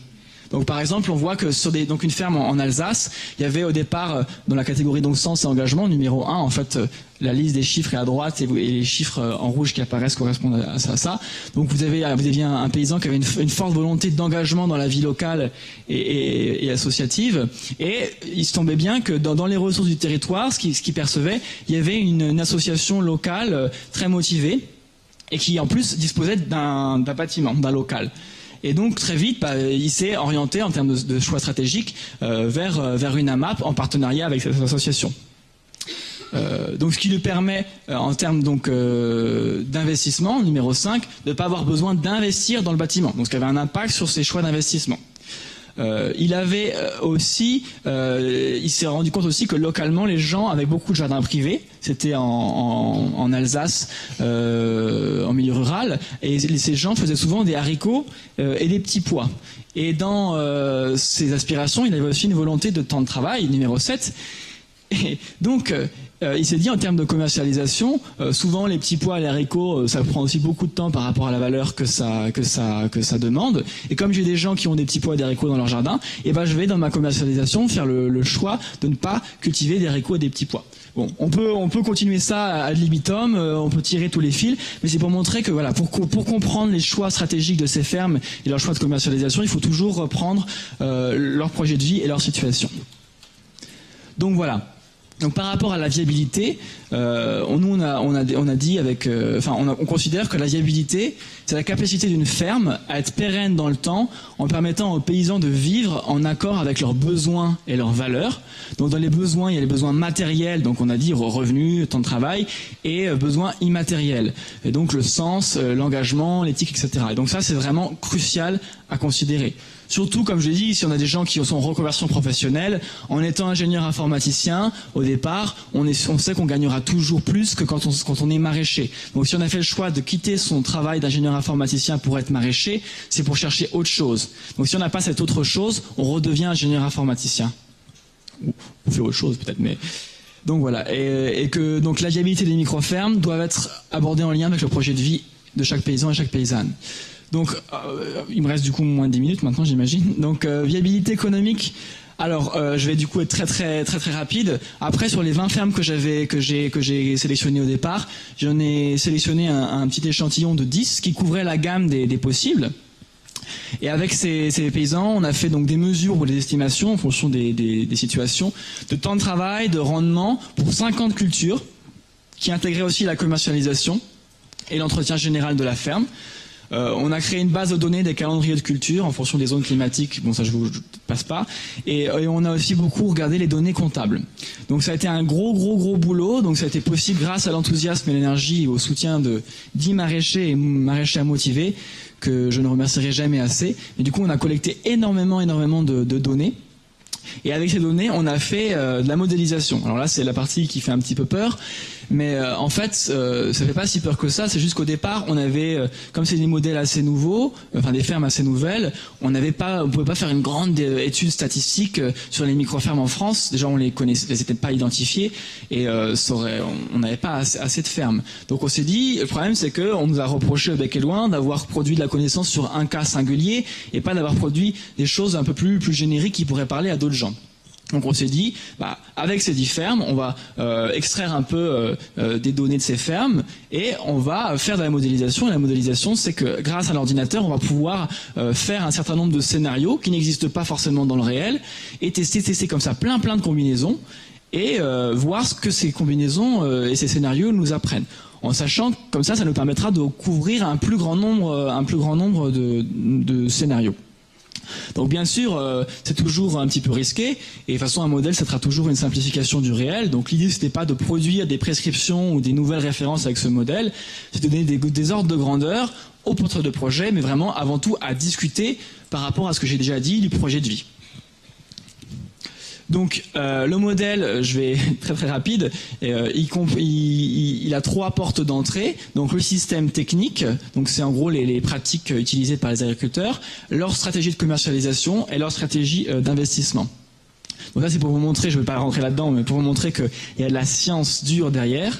Donc par exemple, on voit que sur une ferme en Alsace, il y avait au départ dans la catégorie donc sens et engagement numéro 1, en fait la liste des chiffres est à droite et les chiffres en rouge qui apparaissent correspondent à ça. Donc vous aviez un paysan qui avait une forte volonté d'engagement dans la vie locale et associative, et il se tombait bien que dans les ressources du territoire, ce qu'il percevait, il y avait une association locale très motivée et qui en plus disposait d'un bâtiment, d'un local. Et donc très vite, il s'est orienté en termes de choix stratégiques vers une AMAP en partenariat avec cette association. Donc ce qui lui permet, en termes d'investissement, numéro 5, de ne pas avoir besoin d'investir dans le bâtiment. Donc ce qui avait un impact sur ses choix d'investissement. Il avait aussi, il s'est rendu compte aussi que localement les gens avaient beaucoup de jardins privés. C'était en Alsace, en milieu rural, et ces gens faisaient souvent des haricots et des petits pois. Et dans ses aspirations, il avait aussi une volonté de temps de travail, numéro 7. Et donc, il s'est dit en termes de commercialisation, souvent les petits pois et les haricots, ça prend aussi beaucoup de temps par rapport à la valeur que ça demande. Et comme j'ai des gens qui ont des petits pois et des haricots dans leur jardin, et ben je vais dans ma commercialisation faire le choix de ne pas cultiver des haricots et des petits pois. Bon, on peut continuer ça ad libitum, on peut tirer tous les fils, mais c'est pour montrer que voilà, pour comprendre les choix stratégiques de ces fermes et leurs choix de commercialisation, il faut toujours reprendre leur projet de vie et leur situation. Donc voilà. Donc par rapport à la viabilité, on considère que la viabilité, c'est la capacité d'une ferme à être pérenne dans le temps en permettant aux paysans de vivre en accord avec leurs besoins et leurs valeurs. Donc dans les besoins, il y a les besoins matériels, donc on a dit revenus, temps de travail, et besoins immatériels. Et donc le sens, l'engagement, l'éthique, etc. Et donc ça, c'est vraiment crucial à considérer. Surtout, comme je l'ai dit, si on a des gens qui sont en reconversion professionnelle, en étant ingénieur informaticien, au départ, on sait qu'on gagnera toujours plus que quand on est maraîcher. Donc si on a fait le choix de quitter son travail d'ingénieur informaticien pour être maraîcher, c'est pour chercher autre chose. Donc si on n'a pas cette autre chose, on redevient ingénieur informaticien. Ou on fait autre chose peut-être, mais... Donc voilà, et que donc la viabilité des micro-fermes doit être abordée en lien avec le projet de vie de chaque paysan et chaque paysanne. Donc, il me reste du coup moins de 10 minutes maintenant, j'imagine. Donc, viabilité économique. Alors, je vais du coup être très rapide. Après, sur les 20 fermes que j'ai sélectionnées au départ, j'en ai sélectionné un petit échantillon de 10 qui couvrait la gamme des possibles. Et avec ces paysans, on a fait donc des mesures ou des estimations en fonction des situations de temps de travail, de rendement pour 50 cultures qui intégraient aussi la commercialisation et l'entretien général de la ferme. On a créé une base de données des calendriers de culture en fonction des zones climatiques. Bon, ça je vous passe pas. Et on a aussi beaucoup regardé les données comptables. Donc ça a été un gros boulot. Donc ça a été possible grâce à l'enthousiasme et l'énergie et au soutien de 10 maraîchers et maraîchères motivés que je ne remercierai jamais assez. Et du coup, on a collecté énormément de données. Et avec ces données, on a fait de la modélisation. Alors là, c'est la partie qui fait un petit peu peur. Mais en fait, ça fait pas si peur que ça. C'est juste qu'au départ, on avait, comme c'est des modèles assez nouveaux, enfin des fermes assez nouvelles, on pouvait pas faire une grande étude statistique sur les micro-fermes en France. Déjà, on les connaissait, les était pas identifiées, et on n'avait pas assez de fermes. Donc on s'est dit, le problème c'est que on nous a reproché au bec et loin d'avoir produit de la connaissance sur un cas singulier et pas d'avoir produit des choses un peu plus génériques qui pourraient parler à d'autres gens. Donc on s'est dit, avec ces 10 fermes, on va extraire un peu des données de ces fermes et on va faire de la modélisation. Et la modélisation, c'est que grâce à l'ordinateur, on va pouvoir faire un certain nombre de scénarios qui n'existent pas forcément dans le réel et tester comme ça plein de combinaisons et voir ce que ces combinaisons et ces scénarios nous apprennent. En sachant que comme ça nous permettra de couvrir un plus grand nombre de scénarios. Donc bien sûr, c'est toujours un petit peu risqué, et de toute façon un modèle, ça sera toujours une simplification du réel. Donc l'idée, c'était pas de produire des prescriptions ou des nouvelles références avec ce modèle, c'est de donner des ordres de grandeur au porteur de projet, mais vraiment avant tout à discuter par rapport à ce que j'ai déjà dit du projet de vie. Donc le modèle, je vais très rapide, il a 3 portes d'entrée. Donc le système technique, donc c'est en gros les pratiques utilisées par les agriculteurs, leur stratégie de commercialisation et leur stratégie d'investissement. Donc ça c'est pour vous montrer, je ne vais pas rentrer là-dedans, mais pour vous montrer qu'il y a de la science dure derrière.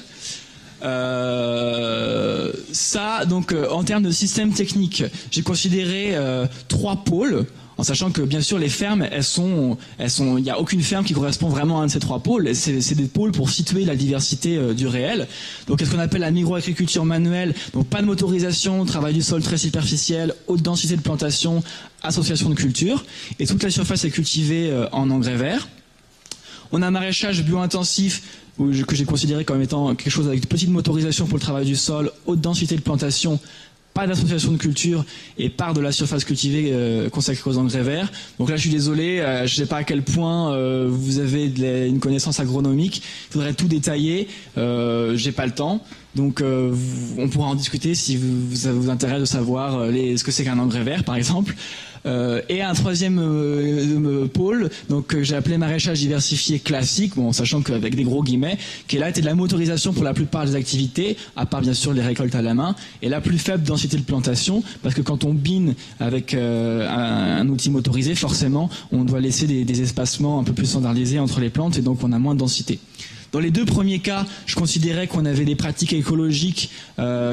Ça, donc en termes de système technique, j'ai considéré 3 pôles. En sachant que bien sûr les fermes, il n'y a aucune ferme qui correspond vraiment à un de ces 3 pôles. C'est des pôles pour situer la diversité du réel. Donc qu'est-ce qu'on appelle la micro-agriculture manuelle? Donc pas de motorisation, travail du sol très superficiel, haute densité de plantation, association de cultures, et toute la surface est cultivée en engrais verts. On a un maraîchage bio-intensif que j'ai considéré comme étant quelque chose avec de petite motorisation pour le travail du sol, haute densité de plantation, pas d'association de culture et part de la surface cultivée consacrée aux engrais verts. Donc là, je suis désolé, je ne sais pas à quel point vous avez une connaissance agronomique. Il faudrait tout détailler. J'ai pas le temps. Donc on pourra en discuter si ça vous intéresse de savoir ce que c'est qu'un engrais vert, par exemple. Et un troisième pôle, donc j'ai appelé maraîchage diversifié classique, bon, sachant qu'avec des gros guillemets, qui est là, était de la motorisation pour la plupart des activités, à part bien sûr les récoltes à la main, et la plus faible densité de plantation, parce que quand on bine avec un outil motorisé, forcément, on doit laisser des espacements un peu plus standardisés entre les plantes, et donc on a moins de densité. Dans les deux premiers cas, je considérais qu'on avait des pratiques écologiques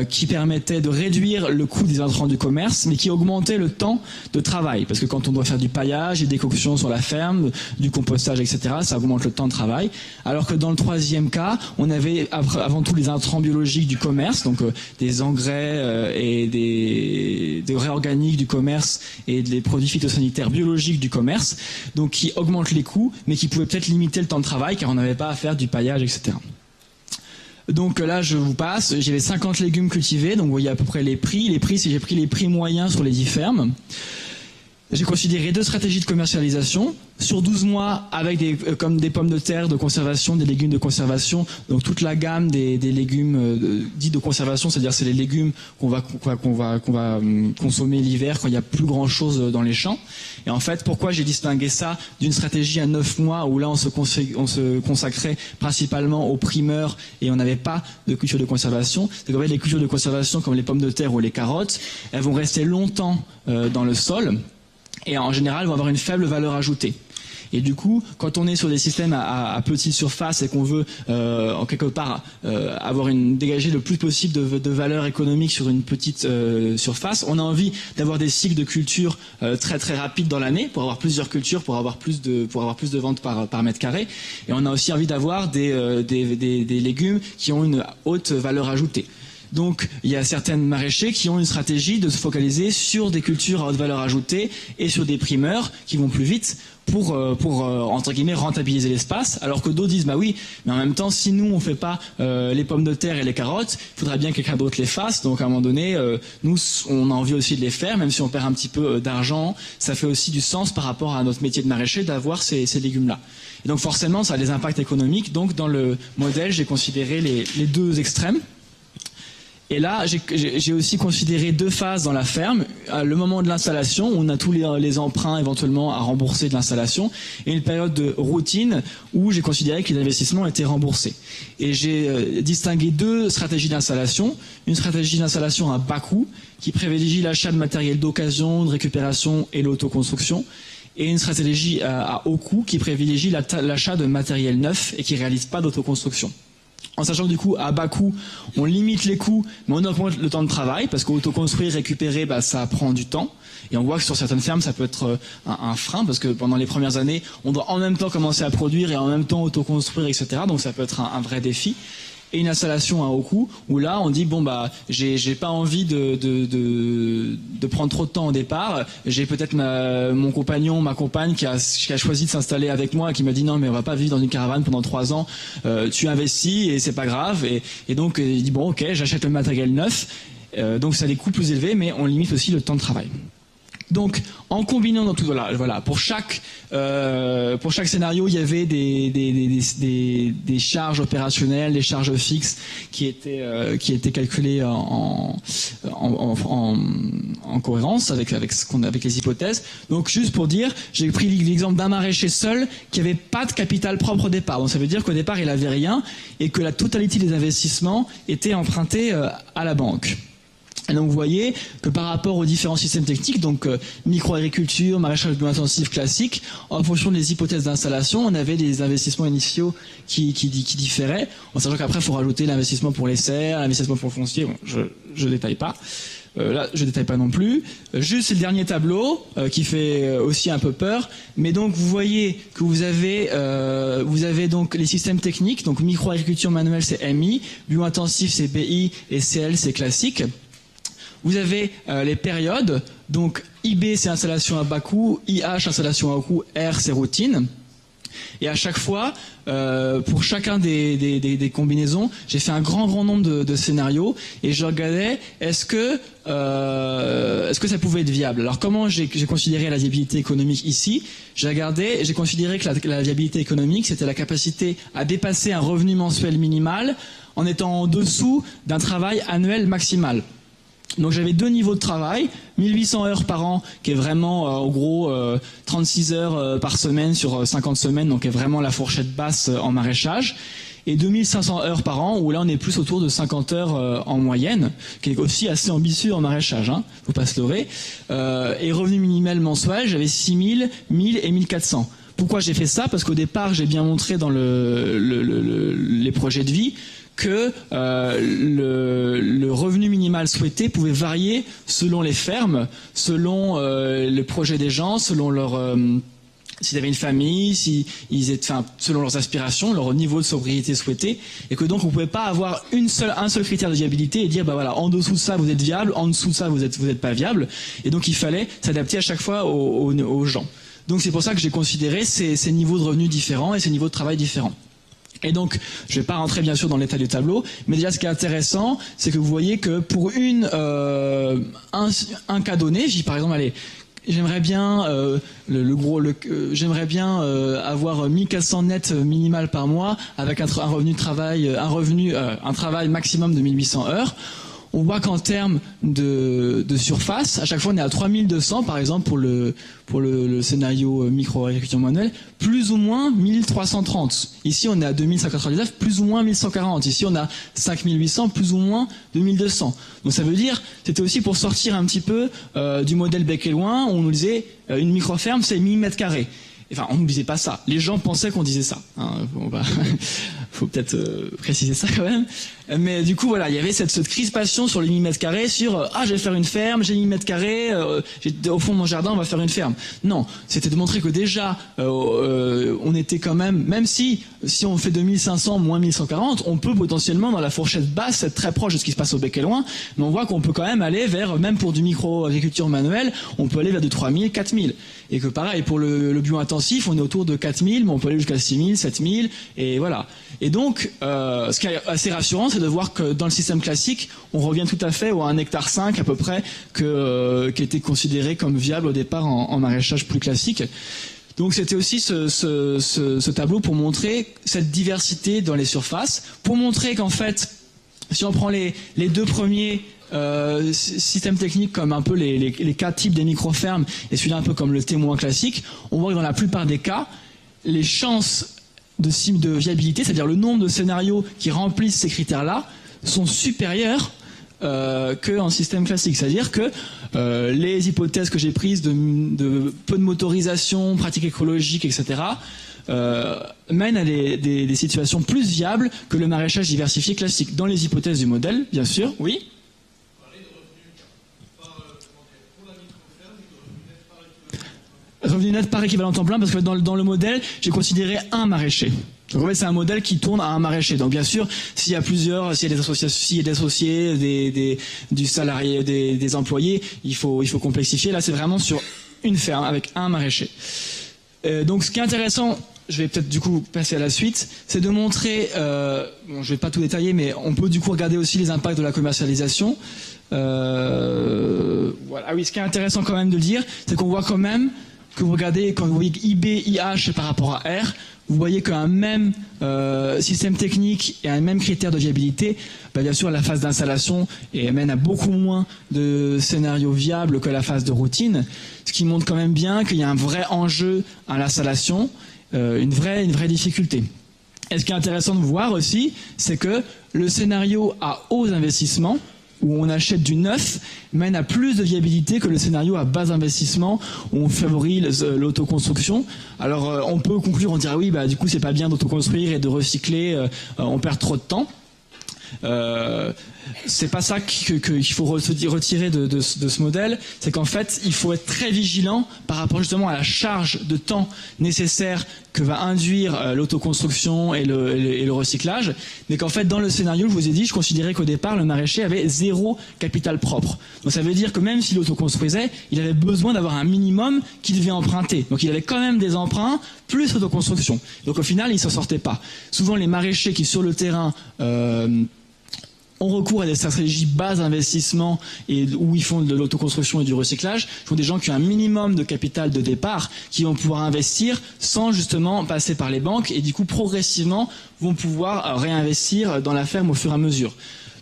qui permettaient de réduire le coût des intrants du commerce, mais qui augmentaient le temps de travail. Parce que quand on doit faire du paillage et des décoctions sur la ferme, du compostage, etc., ça augmente le temps de travail. Alors que dans le troisième cas, on avait avant tout les intrants biologiques du commerce, donc des engrais et des engrais organiques du commerce et des produits phytosanitaires biologiques du commerce, donc qui augmentent les coûts, mais qui pouvaient peut-être limiter le temps de travail, car on n'avait pas à faire du paillage, etc. Donc là, je vous passe, j'avais 50 légumes cultivés, donc vous voyez à peu près les prix. Les prix, j'ai pris les prix moyens sur les 10 fermes. J'ai considéré 2 stratégies de commercialisation sur 12 mois avec comme des pommes de terre de conservation, des légumes de conservation, donc toute la gamme des légumes dits de conservation, c'est-à-dire c'est les légumes qu'on va consommer l'hiver quand il n'y a plus grand-chose dans les champs. Et en fait, pourquoi j'ai distingué ça d'une stratégie à 9 mois où là on se consacrait principalement aux primeurs et on n'avait pas de culture de conservation, c'est qu'en fait les cultures de conservation comme les pommes de terre ou les carottes, elles vont rester longtemps dans le sol. Et en général vont avoir une faible valeur ajoutée. Et du coup, quand on est sur des systèmes à petite surface et qu'on veut en quelque part dégager le plus possible de valeur économique sur une petite surface, on a envie d'avoir des cycles de culture très très rapides dans l'année pour avoir plusieurs cultures, pour avoir plus de ventes par mètre carré. Et on a aussi envie d'avoir des légumes qui ont une haute valeur ajoutée. Donc, il y a certains maraîchers qui ont une stratégie de se focaliser sur des cultures à haute valeur ajoutée et sur des primeurs qui vont plus vite pour entre guillemets rentabiliser l'espace, alors que d'autres disent bah oui, mais en même temps si nous on fait pas les pommes de terre et les carottes, il faudrait bien que quelqu'un d'autre les fasse. Donc à un moment donné, nous on a envie aussi de les faire, même si on perd un petit peu d'argent, ça fait aussi du sens par rapport à notre métier de maraîcher d'avoir ces légumes-là. Et donc forcément ça a des impacts économiques. Donc dans le modèle j'ai considéré les deux extrêmes. Et là, j'ai aussi considéré 2 phases dans la ferme. Le moment de l'installation, où on a tous les emprunts éventuellement à rembourser de l'installation, et une période de routine où j'ai considéré que les investissements étaient remboursés. Et j'ai distingué 2 stratégies d'installation. Une stratégie d'installation à bas coût, qui privilégie l'achat de matériel d'occasion, de récupération et l'autoconstruction. Et une stratégie à haut coût, qui privilégie l'achat de matériel neuf et qui ne réalise pas d'autoconstruction. En sachant que du coup, à bas coût, on limite les coûts, mais on augmente le temps de travail, parce qu'autoconstruire, récupérer, ça prend du temps. Et on voit que sur certaines fermes, ça peut être un frein, parce que pendant les premières années, on doit en même temps commencer à produire et en même temps autoconstruire, etc. Donc ça peut être un vrai défi. Et une installation à haut coût, où là, on dit, bon, j'ai pas envie de prendre trop de temps au départ. J'ai peut-être mon compagnon, ma compagne qui a choisi de s'installer avec moi et qui m'a dit, non, mais on va pas vivre dans une caravane pendant 3 ans. Tu investis et c'est pas grave. Et donc, il dit, bon, ok, j'achète le matériel neuf. Donc, ça a des coûts plus élevés, mais on limite aussi le temps de travail. Donc, en combinant dans tout, voilà, pour chaque scénario, il y avait des charges opérationnelles, des charges fixes qui étaient calculées en cohérence avec les hypothèses. Donc, juste pour dire, j'ai pris l'exemple d'un maraîcher seul qui avait pas de capital propre au départ. Donc, ça veut dire qu'au départ, il avait rien et que la totalité des investissements était empruntée à la banque. Et donc vous voyez que par rapport aux différents systèmes techniques, donc micro-agriculture, maraîchage bio-intensif classique, en fonction des hypothèses d'installation, on avait des investissements initiaux qui différaient, en sachant qu'après il faut rajouter l'investissement pour les serres, l'investissement pour le foncier, bon, je détaille pas. Là, je détaille pas non plus. Juste c'est le dernier tableau qui fait aussi un peu peur. Mais donc vous voyez que vous avez donc les systèmes techniques. Donc micro-agriculture manuelle c'est MI, bio-intensif c'est BI et CL c'est classique. Vous avez les périodes, donc IB c'est installation à bas coût, IH installation à haut coût, R c'est routine. Et à chaque fois, pour chacun des combinaisons, j'ai fait un grand nombre de scénarios et je regardais est-ce que ça pouvait être viable. Alors comment j'ai considéré la viabilité économique ici? J'ai considéré que la viabilité économique c'était la capacité à dépasser un revenu mensuel minimal en étant en dessous d'un travail annuel maximal. Donc j'avais 2 niveaux de travail, 1800 heures par an, qui est vraiment en gros 36 heures par semaine sur 50 semaines, donc qui est vraiment la fourchette basse en maraîchage, et 2500 heures par an, où là on est plus autour de 50 heures en moyenne, qui est aussi assez ambitieux en maraîchage, faut pas se leurrer. Et revenu minimal mensuel, j'avais 6000, 1000 et 1400. Pourquoi j'ai fait ça? Parce qu'au départ, j'ai bien montré dans les projets de vie que le revenu minimal souhaité pouvait varier selon les fermes, selon le projet des gens, selon leur s'ils avaient une famille, selon leurs aspirations, leur niveau de sobriété souhaité, et que donc on pouvait pas avoir un seul critère de viabilité et dire bah voilà, en dessous de ça vous êtes viable, en dessous de ça vous êtes pas viable, et donc il fallait s'adapter à chaque fois aux gens. Donc c'est pour ça que j'ai considéré ces niveaux de revenus différents et ces niveaux de travail différents. Et donc, je vais pas rentrer bien sûr dans l'état du tableau, mais déjà ce qui est intéressant, c'est que vous voyez que pour un cas donné, j'ai par exemple, allez, j'aimerais bien j'aimerais bien avoir 1400 net minimal par mois avec un revenu de travail, un travail maximum de 1800 heures. On voit qu'en termes de surface, à chaque fois on est à 3200 par exemple pour le scénario micro-agriculture manuelle, plus ou moins 1330. Ici on est à 2199, plus ou moins 1140. Ici on a 5800, plus ou moins 2200. Donc ça veut dire, c'était aussi pour sortir un petit peu du modèle bec et loin, où on nous disait une micro-ferme c'est 1000 mètres carrés. Enfin, on ne disait pas ça. Les gens pensaient qu'on disait ça. Hein. Bon, bah, faut peut-être préciser ça quand même. Mais du coup, voilà, il y avait cette crispation sur les 1000 mètres carrés sur je vais faire une ferme, j'ai 1000 mètres carrés, au fond de mon jardin, on va faire une ferme. Non, c'était de montrer que déjà, on était quand même si on fait 2500 moins 1140, on peut potentiellement dans la fourchette basse être très proche de ce qui se passe au bec et loin. Mais on voit qu'on peut quand même aller vers, même pour du micro-agriculture manuelle, on peut aller vers du 3000, 4000. Et que pareil, pour le bio intensif, on est autour de 4000, mais on peut aller jusqu'à 6000, 7000, et voilà. Et donc, ce qui est assez rassurant, c'est de voir que dans le système classique, on revient tout à fait à 1,5 hectare à peu près, qui était considéré comme viable au départ en maraîchage plus classique. Donc c'était aussi ce tableau pour montrer cette diversité dans les surfaces, pour montrer qu'en fait, si on prend les deux premiers systèmes techniques comme un peu les cas types des micro-fermes et celui-là un peu comme le témoin classique, on voit que dans la plupart des cas, les chances de viabilité, c'est-à-dire le nombre de scénarios qui remplissent ces critères-là, sont supérieurs qu'en système classique. C'est-à-dire que les hypothèses que j'ai prises de peu de motorisation, pratiques écologiques, etc., mènent à des situations plus viables que le maraîchage diversifié classique. Dans les hypothèses du modèle, bien sûr, oui. Revenu net par équivalent temps plein, parce que dans le modèle, j'ai considéré un maraîcher. Donc en fait, c'est un modèle qui tourne à un maraîcher. Donc bien sûr, s'il y a des associations, s'il y a des associés, du salarié, des employés, il faut complexifier. Là, c'est vraiment sur une ferme avec un maraîcher. Donc ce qui est intéressant, je vais peut-être du coup passer à la suite, c'est de montrer, je vais pas tout détailler, mais on peut du coup regarder aussi les impacts de la commercialisation. Voilà. Ah oui, ce qui est intéressant quand même de le dire, c'est qu'on voit quand même que vous regardez, quand vous voyez IB, IH par rapport à R, vous voyez qu'un même système technique et un même critère de viabilité, bien sûr la phase d'installation mène à beaucoup moins de scénarios viables que la phase de routine, ce qui montre quand même bien qu'il y a un vrai enjeu à l'installation, une vraie difficulté. Et ce qui est intéressant de voir aussi, c'est que le scénario à hauts investissements, où on achète du neuf, mène à plus de viabilité que le scénario à bas investissement, où on favorise l'autoconstruction. Alors on peut conclure, on dira oui, du coup c'est pas bien d'autoconstruire et de recycler, on perd trop de temps. C'est pas ça qu'il faut retirer de ce modèle, c'est qu'en fait il faut être très vigilant par rapport justement à la charge de temps nécessaire que va induire l'autoconstruction et le recyclage, mais qu'en fait dans le scénario, je vous ai dit, je considérais qu'au départ le maraîcher avait 0 capital propre. Donc ça veut dire que même s'il autoconstruisait, il avait besoin d'avoir un minimum qu'il devait emprunter. Donc il avait quand même des emprunts plus l'autoconstruction. Donc au final il s'en sortait pas. Souvent les maraîchers qui sur le terrain ont recours à des stratégies bas investissement et où ils font de l'autoconstruction et du recyclage, sont des gens qui ont un minimum de capital de départ, qui vont pouvoir investir sans justement passer par les banques et du coup progressivement vont pouvoir réinvestir dans la ferme au fur et à mesure.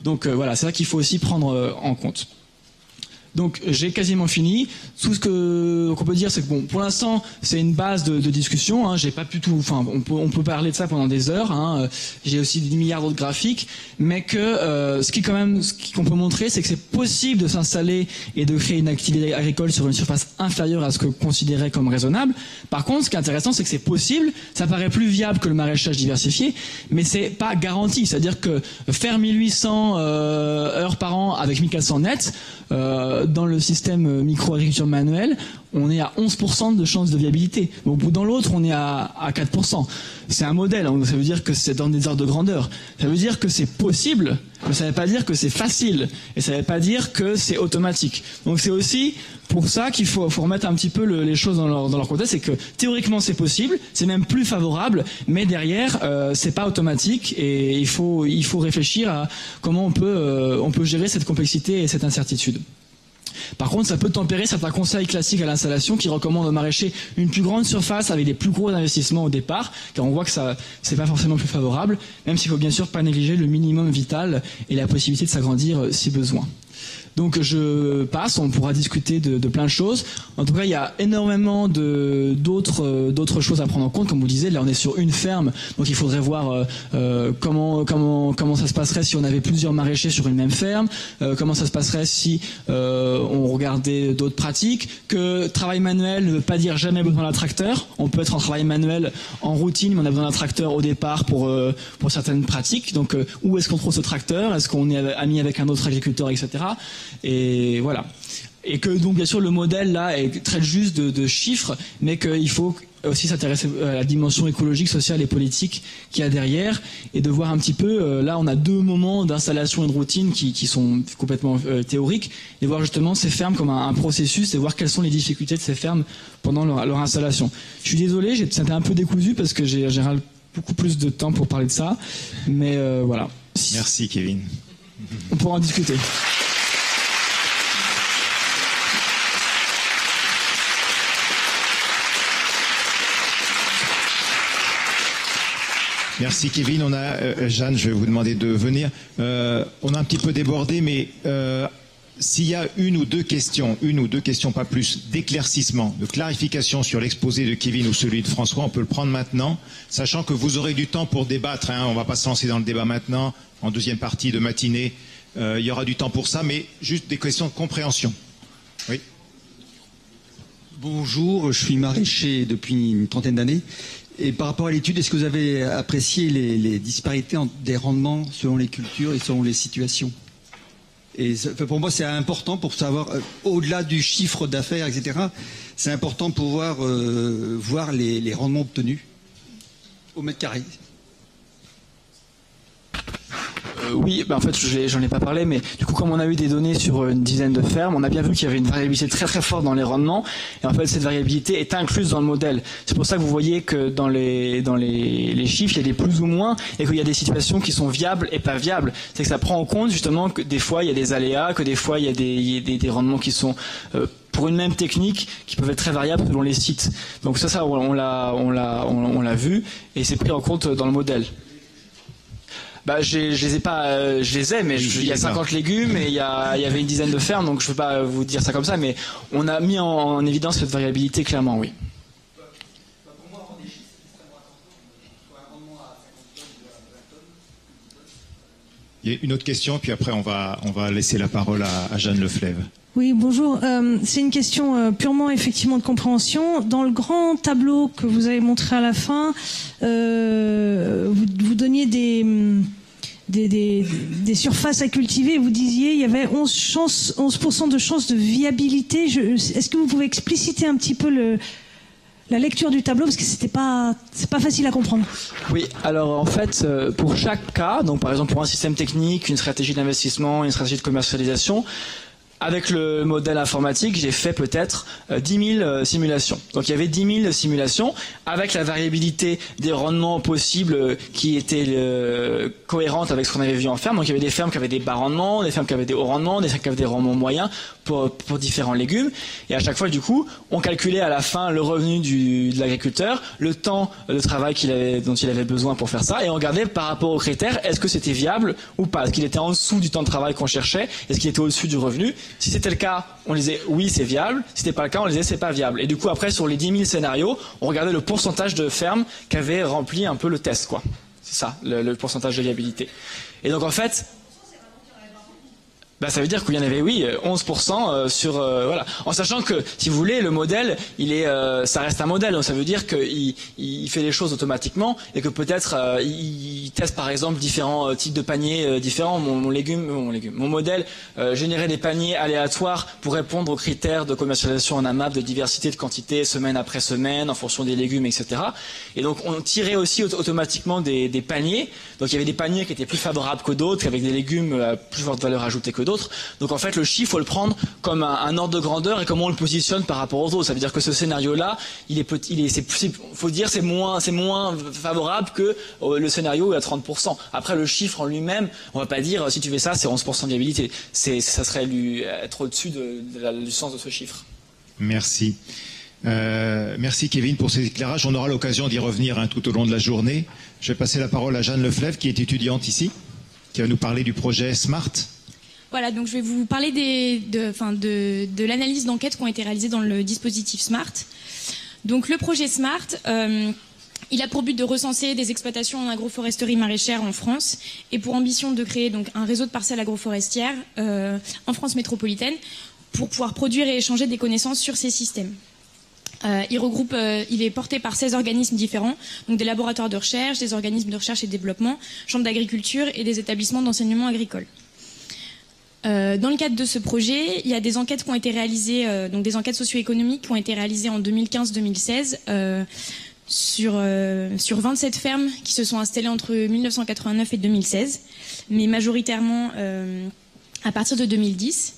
Donc voilà, c'est ça qu'il faut aussi prendre en compte. Donc j'ai quasiment fini. Tout ce qu'on peut dire, c'est que bon, pour l'instant, c'est une base de discussion. Hein. J'ai pas pu tout. Enfin, on peut parler de ça pendant des heures. Hein. J'ai aussi 10 milliards d'autres graphiques, mais que ce qu'on peut montrer, c'est que c'est possible de s'installer et de créer une activité agricole sur une surface inférieure à ce que considérait comme raisonnable. Par contre, ce qui est intéressant, c'est que c'est possible. Ça paraît plus viable que le maraîchage diversifié, mais c'est pas garanti. C'est-à-dire que faire 1800 heures par an avec 1400 nets. Dans le système micro-agriculture manuelle, on est à 11% de chances de viabilité. Au bout dans l'autre, on est à 4%. C'est un modèle, donc ça veut dire que c'est dans des ordres de grandeur. Ça veut dire que c'est possible, mais ça ne veut pas dire que c'est facile. Et ça ne veut pas dire que c'est automatique. Donc c'est aussi pour ça qu'il faut remettre un petit peu les choses dans leur contexte. C'est que théoriquement c'est possible, c'est même plus favorable, mais derrière c'est pas automatique et il faut réfléchir à comment on peut gérer cette complexité et cette incertitude. Par contre, ça peut tempérer certains conseils classiques à l'installation qui recommandent aux maraîchers une plus grande surface avec des plus gros investissements au départ, car on voit que ça, c'est pas forcément plus favorable, même s'il faut bien sûr pas négliger le minimum vital et la possibilité de s'agrandir si besoin. Donc je passe, on pourra discuter de plein de choses. En tout cas, il y a énormément d'autres choses à prendre en compte. Comme vous le disiez, là on est sur une ferme, donc il faudrait voir comment ça se passerait si on avait plusieurs maraîchers sur une même ferme, comment ça se passerait si on regardait d'autres pratiques, que travail manuel ne veut pas dire jamais besoin d'un tracteur. On peut être en travail manuel en routine, mais on a besoin d'un tracteur au départ pour certaines pratiques. Donc où est-ce qu'on trouve ce tracteur? Est-ce qu'on est ami avec un autre agriculteur, etc. Et voilà. Et que donc bien sûr le modèle là traite juste de chiffres, mais qu'il faut aussi s'intéresser à la dimension écologique, sociale et politique qu'il y a derrière, et de voir un petit peu, là on a deux moments d'installation et de routine qui sont complètement théoriques, et voir justement ces fermes comme un processus, et voir quelles sont les difficultés de ces fermes pendant leur installation. Je suis désolé, c'était un peu décousu parce que j'ai beaucoup plus de temps pour parler de ça, mais voilà. Merci Kevin. On pourra en discuter. Merci Kevin. On a Jeanne, je vais vous demander de venir. On a un petit peu débordé, mais s'il y a une ou deux questions, pas plus, d'éclaircissement, de clarification sur l'exposé de Kevin ou celui de François, on peut le prendre maintenant, sachant que vous aurez du temps pour débattre. Hein, on ne va pas se lancer dans le débat maintenant. En deuxième partie de matinée, il y aura du temps pour ça, mais juste des questions de compréhension. Oui. Bonjour, je suis maraîcher depuis une trentaine d'années. Et par rapport à l'étude, est-ce que vous avez apprécié les disparités des rendements selon les cultures et selon les situations? Et pour moi, c'est important pour savoir, au-delà du chiffre d'affaires, etc., c'est important pour voir les rendements obtenus au mètre carré. Oui, en fait, j'en ai pas parlé, mais du coup, comme on a eu des données sur une dizaine de fermes, on a bien vu qu'il y avait une variabilité très très forte dans les rendements, et en fait, cette variabilité est incluse dans le modèle. C'est pour ça que vous voyez que dans les chiffres, il y a des plus ou moins, et qu'il y a des situations qui sont viables et pas viables. C'est que ça prend en compte justement que des fois, il y a des aléas, que des fois, il y a des rendements qui sont pour une même technique qui peuvent être très variables selon les sites. Donc ça, on l'a vu, et c'est pris en compte dans le modèle. Bah, je les ai pas, je les ai, mais il y a 50 légumes et il y avait une dizaine de fermes, donc je ne peux pas vous dire ça comme ça, mais on a mis en évidence cette variabilité clairement, oui. Il y a une autre question, puis après on va laisser la parole à Jeanne Leflève. Oui, bonjour. C'est une question purement effectivement de compréhension. Dans le grand tableau que vous avez montré à la fin, vous donniez des surfaces à cultiver. Vous disiez il y avait 11% de chances de viabilité. Est-ce que vous pouvez expliciter un petit peu la lecture du tableau, parce que c'est pas facile à comprendre. Oui, alors en fait, pour chaque cas, donc par exemple pour un système technique, une stratégie d'investissement, une stratégie de commercialisation, avec le modèle informatique, j'ai fait peut-être 10 000 simulations. Donc il y avait 10 000 simulations avec la variabilité des rendements possibles qui étaient cohérentes avec ce qu'on avait vu en ferme. Donc il y avait des fermes qui avaient des bas rendements, des fermes qui avaient des hauts rendements, des fermes qui avaient des rendements moyens pour différents légumes. Et à chaque fois, du coup, on calculait à la fin le revenu de l'agriculteur, le temps de travail dont il avait besoin pour faire ça, et on regardait par rapport aux critères, est-ce que c'était viable ou pas? Est-ce qu'il était en dessous du temps de travail qu'on cherchait? Est-ce qu'il était au-dessus du revenu? Si c'était le cas, on disait oui, c'est viable. Si c'était pas le cas, on disait c'est pas viable. Et du coup, après, sur les 10 000 scénarios, on regardait le pourcentage de fermes qui avaient rempli un peu le test, quoi. C'est ça, le pourcentage de viabilité. Et donc, en fait, ça veut dire qu'il y en avait, oui, 11% sur voilà. En sachant que, si vous voulez, le modèle, ça reste un modèle. Donc ça veut dire qu'il fait les choses automatiquement et que peut-être il teste par exemple différents types de paniers différents. Mon modèle générait des paniers aléatoires pour répondre aux critères de commercialisation en AMAP, de diversité, de quantité, semaine après semaine, en fonction des légumes, etc. Et donc on tirait aussi automatiquement des paniers. Donc il y avait des paniers qui étaient plus favorables que d'autres, avec des légumes à plus forte valeur ajoutée que d'autres. Donc en fait le chiffre, faut le prendre comme un ordre de grandeur et comment on le positionne par rapport aux autres. Ça veut dire que ce scénario-là, faut dire c'est moins favorable que le scénario à 30%. Après le chiffre en lui-même, on va pas dire si tu fais ça c'est 11% de viabilité. Ça serait être au-dessus du sens de ce chiffre. Merci. Merci Kevin pour ces éclairages. On aura l'occasion d'y revenir tout au long de la journée. Je vais passer la parole à Jeanne Leflèvre qui est étudiante ici, qui va nous parler du projet SMART. Voilà, donc je vais vous parler de l'analyse d'enquête qui ont été réalisées dans le dispositif SMART. Donc le projet SMART, il a pour but de recenser des exploitations en agroforesterie maraîchère en France et pour ambition de créer donc un réseau de parcelles agroforestières en France métropolitaine pour pouvoir produire et échanger des connaissances sur ces systèmes. Il est porté par 16 organismes différents, donc des laboratoires de recherche, des organismes de recherche et de développement, chambres d'agriculture et des établissements d'enseignement agricole. Dans le cadre de ce projet, il y a des enquêtes qui ont été réalisées, donc des enquêtes socio-économiques qui ont été réalisées en 2015-2016 sur 27 fermes qui se sont installées entre 1989 et 2016, mais majoritairement à partir de 2010.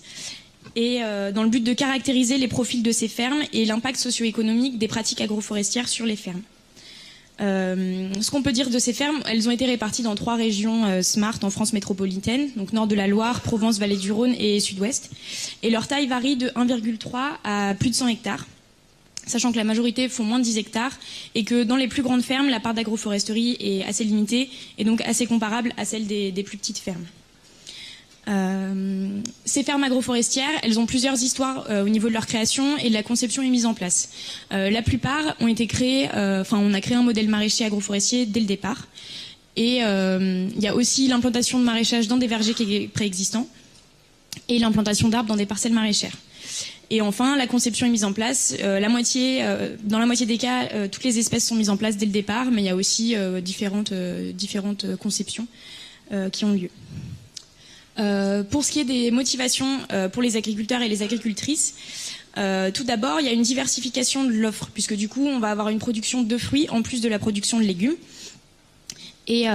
Et dans le but de caractériser les profils de ces fermes et l'impact socio-économique des pratiques agroforestières sur les fermes. Ce qu'on peut dire de ces fermes, elles ont été réparties dans 3 régions SMART en France métropolitaine, donc nord de la Loire, Provence, Vallée du Rhône et Sud-Ouest. Et leur taille varie de 1,3 à plus de 100 hectares, sachant que la majorité font moins de 10 hectares et que dans les plus grandes fermes, la part d'agroforesterie est assez limitée et donc assez comparable à celle des plus petites fermes. Ces fermes agroforestières, elles ont plusieurs histoires au niveau de leur création et de la conception et mise en place. La plupart ont été créées, on a créé un modèle maraîcher agroforestier dès le départ. Et il y a aussi l'implantation de maraîchage dans des vergers préexistants et l'implantation d'arbres dans des parcelles maraîchères. Et enfin, la conception est mise en place. Dans la moitié des cas, toutes les espèces sont mises en place dès le départ, mais il y a aussi différentes conceptions qui ont lieu. Pour ce qui est des motivations pour les agriculteurs et les agricultrices, tout d'abord, il y a une diversification de l'offre, puisque du coup, on va avoir une production de fruits en plus de la production de légumes. Et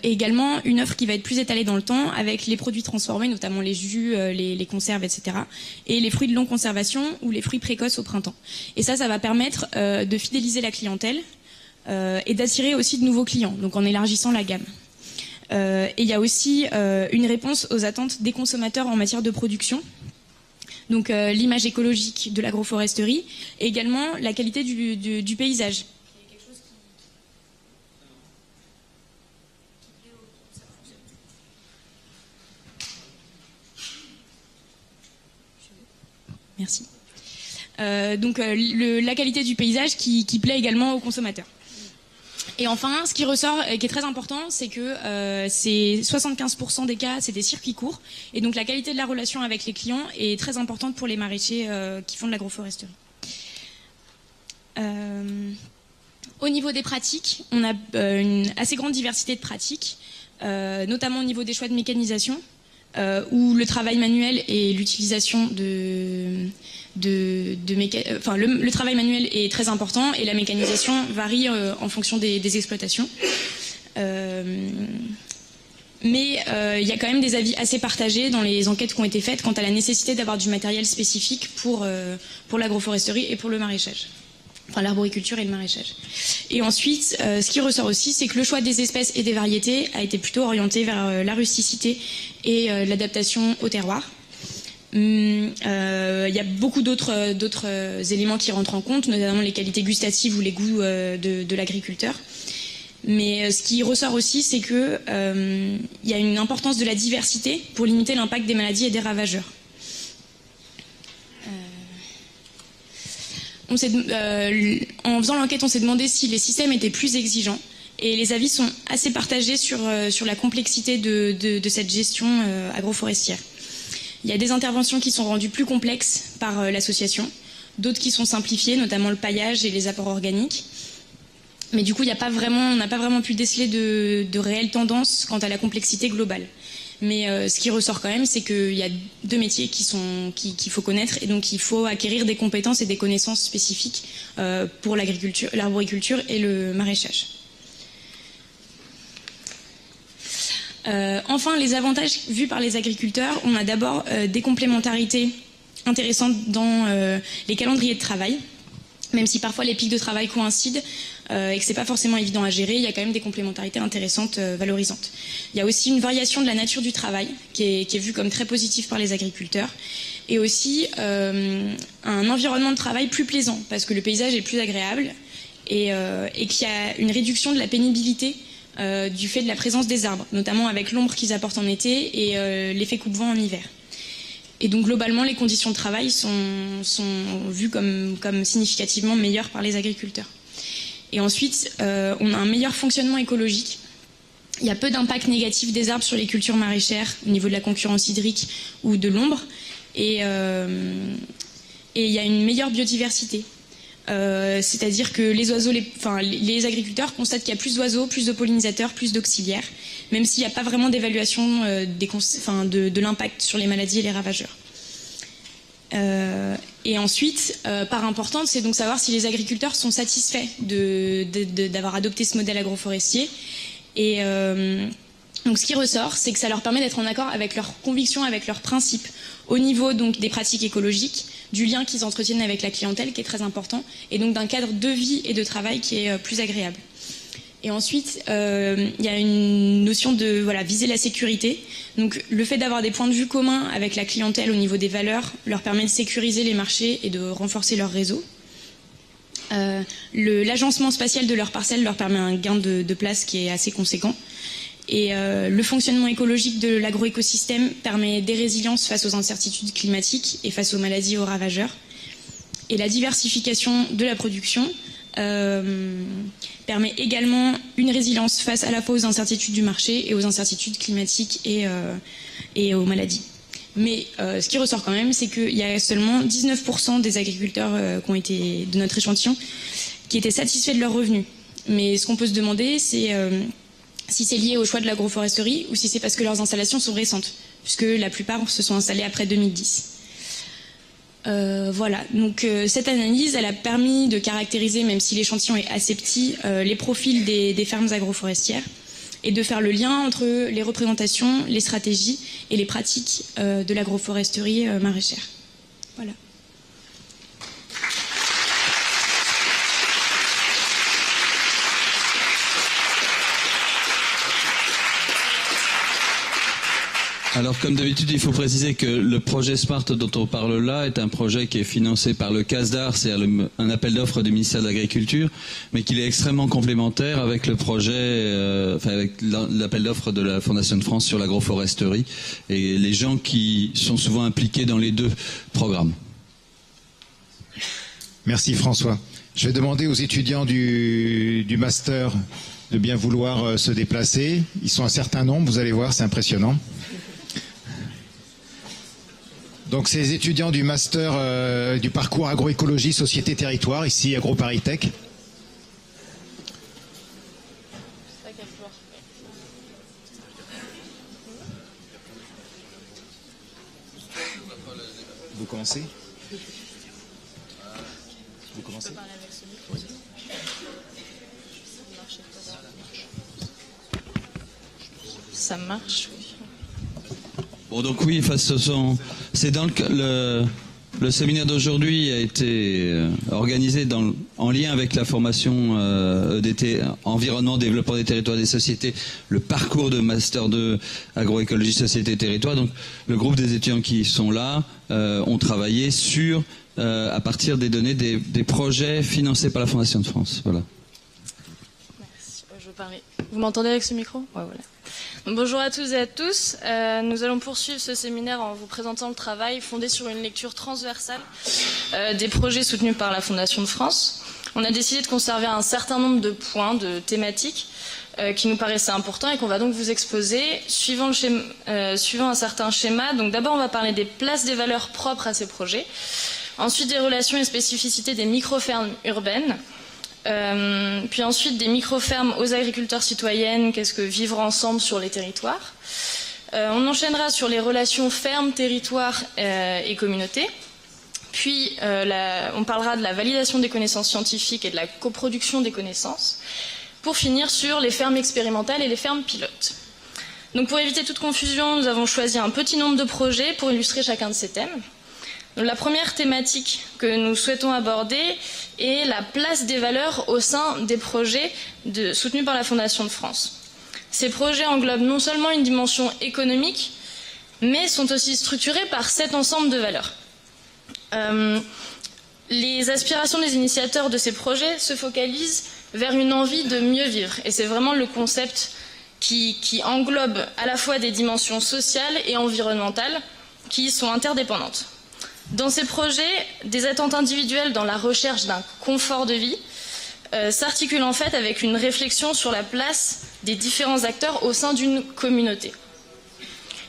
également une offre qui va être plus étalée dans le temps avec les produits transformés, notamment les jus, les conserves, etc. Et les fruits de longue conservation ou les fruits précoces au printemps. Et ça va permettre de fidéliser la clientèle et d'attirer aussi de nouveaux clients, donc en élargissant la gamme. Et il y a aussi une réponse aux attentes des consommateurs en matière de production. Donc l'image écologique de l'agroforesterie et également la qualité du paysage. Merci. La qualité du paysage qui plaît également aux consommateurs. Et enfin, ce qui ressort, et qui est très important, c'est que c'est 75% des cas, c'est des circuits courts. Et donc la qualité de la relation avec les clients est très importante pour les maraîchers qui font de l'agroforesterie. Au niveau des pratiques, on a une assez grande diversité de pratiques, notamment au niveau des choix de mécanisation, où le travail manuel et l'utilisation le travail manuel est très important et la mécanisation varie en fonction des exploitations. Mais il y a quand même des avis assez partagés dans les enquêtes qui ont été faites quant à la nécessité d'avoir du matériel spécifique pour l'agroforesterie et pour le maraîchage. Enfin, l'arboriculture et le maraîchage. Et ensuite, ce qui ressort aussi, c'est que le choix des espèces et des variétés a été plutôt orienté vers la rusticité et l'adaptation au terroir. Il y a beaucoup d'autres éléments qui rentrent en compte, notamment les qualités gustatives ou les goûts de l'agriculteur. Mais ce qui ressort aussi, c'est que il y a une importance de la diversité pour limiter l'impact des maladies et des ravageurs. En faisant l'enquête, on s'est demandé si les systèmes étaient plus exigeants. Et les avis sont assez partagés sur la complexité de cette gestion agroforestière. Il y a des interventions qui sont rendues plus complexes par l'association, d'autres qui sont simplifiées, notamment le paillage et les apports organiques. Mais du coup, on n'a pas vraiment pu déceler de réelles tendances quant à la complexité globale. Mais ce qui ressort quand même, c'est qu'il y a deux métiers qu'il faut connaître, et donc il faut acquérir des compétences et des connaissances spécifiques pour l'agriculture, l'arboriculture et le maraîchage. Enfin, les avantages vus par les agriculteurs, on a d'abord des complémentarités intéressantes dans les calendriers de travail. Même si parfois les pics de travail coïncident et que c'est pas forcément évident à gérer, il y a quand même des complémentarités intéressantes, valorisantes. Il y a aussi une variation de la nature du travail qui est vue comme très positive par les agriculteurs, et aussi un environnement de travail plus plaisant parce que le paysage est plus agréable et qu'il y a une réduction de la pénibilité du fait de la présence des arbres, notamment avec l'ombre qu'ils apportent en été et l'effet coupe-vent en hiver. Et donc globalement, les conditions de travail sont vues comme significativement meilleures par les agriculteurs. Et ensuite, on a un meilleur fonctionnement écologique. Il y a peu d'impact négatif des arbres sur les cultures maraîchères au niveau de la concurrence hydrique ou de l'ombre. Et il y a une meilleure biodiversité. C'est-à-dire que les agriculteurs constatent qu'il y a plus d'oiseaux, plus de pollinisateurs, plus d'auxiliaires, même s'il n'y a pas vraiment d'évaluation de l'impact sur les maladies et les ravageurs. Et ensuite, part importante, c'est donc savoir si les agriculteurs sont satisfaits d'avoir adopté ce modèle agroforestier. Et donc ce qui ressort, c'est que ça leur permet d'être en accord avec leurs convictions, avec leurs principes, au niveau donc des pratiques écologiques, du lien qu'ils entretiennent avec la clientèle qui est très important, et donc d'un cadre de vie et de travail qui est plus agréable. Et ensuite, il y a une notion de viser la sécurité. Donc le fait d'avoir des points de vue communs avec la clientèle au niveau des valeurs leur permet de sécuriser les marchés et de renforcer leur réseau. L'agencement spatial de leurs parcelles leur permet un gain de place qui est assez conséquent. Et le fonctionnement écologique de l'agroécosystème permet des résiliences face aux incertitudes climatiques et face aux maladies et aux ravageurs. Et la diversification de la production permet également une résilience face à la fois aux incertitudes du marché et aux incertitudes climatiques et aux maladies. Mais ce qui ressort quand même, c'est qu'il y a seulement 19% des agriculteurs de notre échantillon qui étaient satisfaits de leurs revenus. Mais ce qu'on peut se demander, c'est si c'est lié au choix de l'agroforesterie ou si c'est parce que leurs installations sont récentes, puisque la plupart se sont installés après 2010. Voilà, donc cette analyse, elle a permis de caractériser, même si l'échantillon est assez petit, les profils des fermes agroforestières et de faire le lien entre les représentations, les stratégies et les pratiques de l'agroforesterie maraîchère. Voilà. Alors, comme d'habitude, il faut préciser que le projet SMART dont on parle là est un projet qui est financé par le CASDAR, c'est-à-dire un appel d'offres du ministère de l'Agriculture, mais qu'il est extrêmement complémentaire avec le projet, avec l'appel d'offres de la Fondation de France sur l'agroforesterie et les gens qui sont souvent impliqués dans les deux programmes. Merci François. Je vais demander aux étudiants du master de bien vouloir se déplacer. Ils sont un certain nombre, vous allez voir, c'est impressionnant. Donc c'est les étudiants du master du parcours agroécologie société territoire, ici AgroParisTech. Vous commencez ? Vous commencez ? Ça marche. Bon, donc oui, c'est dans le séminaire d'aujourd'hui a été organisé en lien avec la formation EDT, Environnement, Développement des Territoires et des Sociétés, le parcours de Master 2 Agroécologie, Société et Territoire. Donc le groupe des étudiants qui sont là ont travaillé sur, à partir des données, des projets financés par la Fondation de France. Voilà. Merci. je parie. Vous m'entendez avec ce micro? Ouais, voilà. Donc, bonjour à tous et à tous. Nous allons poursuivre ce séminaire en vous présentant le travail fondé sur une lecture transversale des projets soutenus par la Fondation de France. On a décidé de conserver un certain nombre de points, de thématiques qui nous paraissaient importants et qu'on va donc vous exposer suivant un certain schéma. Donc d'abord, on va parler des places des valeurs propres à ces projets. Ensuite, des relations et spécificités des micro-fermes urbaines. Puis ensuite des micro-fermes aux agriculteurs citoyennes, qu'est-ce que vivre ensemble sur les territoires. On enchaînera sur les relations fermes, territoires et communautés. Puis on parlera de la validation des connaissances scientifiques et de la coproduction des connaissances. Pour finir sur les fermes expérimentales et les fermes pilotes. Donc pour éviter toute confusion, nous avons choisi un petit nombre de projets pour illustrer chacun de ces thèmes. La première thématique que nous souhaitons aborder est la place des valeurs au sein des projets soutenus par la Fondation de France. Ces projets englobent non seulement une dimension économique, mais sont aussi structurés par 7 ensembles de valeurs. Les aspirations des initiateurs de ces projets se focalisent vers une envie de mieux vivre. Et c'est vraiment le concept qui englobe à la fois des dimensions sociales et environnementales qui sont interdépendantes. Dans ces projets, des attentes individuelles dans la recherche d'un confort de vie s'articulent en fait avec une réflexion sur la place des différents acteurs au sein d'une communauté.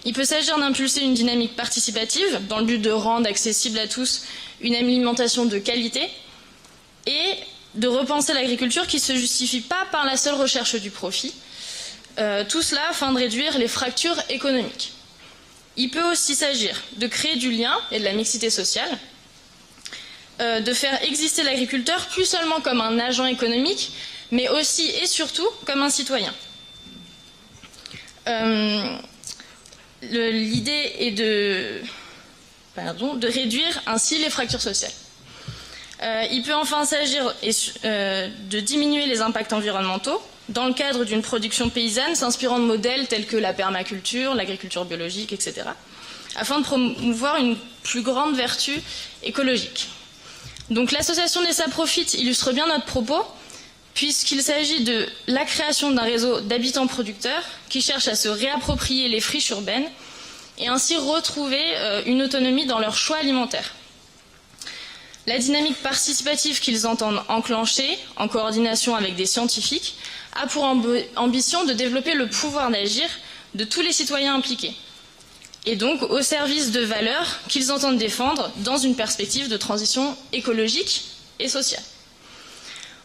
Il peut s'agir d'impulser une dynamique participative dans le but de rendre accessible à tous une alimentation de qualité et de repenser l'agriculture qui ne se justifie pas par la seule recherche du profit. Tout cela afin de réduire les fractures économiques. Il peut aussi s'agir de créer du lien et de la mixité sociale, de faire exister l'agriculteur plus seulement comme un agent économique, mais aussi et surtout comme un citoyen. L'idée est de réduire ainsi les fractures sociales. Il peut enfin s'agir de diminuer les impacts environnementaux dans le cadre d'une production paysanne s'inspirant de modèles tels que la permaculture, l'agriculture biologique, etc., afin de promouvoir une plus grande vertu écologique. Donc l'association des Saprofit illustre bien notre propos, puisqu'il s'agit de la création d'un réseau d'habitants producteurs qui cherchent à se réapproprier les friches urbaines et ainsi retrouver une autonomie dans leurs choix alimentaires. La dynamique participative qu'ils entendent enclencher, en coordination avec des scientifiques, a pour ambition de développer le pouvoir d'agir de tous les citoyens impliqués, et donc au service de valeurs qu'ils entendent défendre dans une perspective de transition écologique et sociale.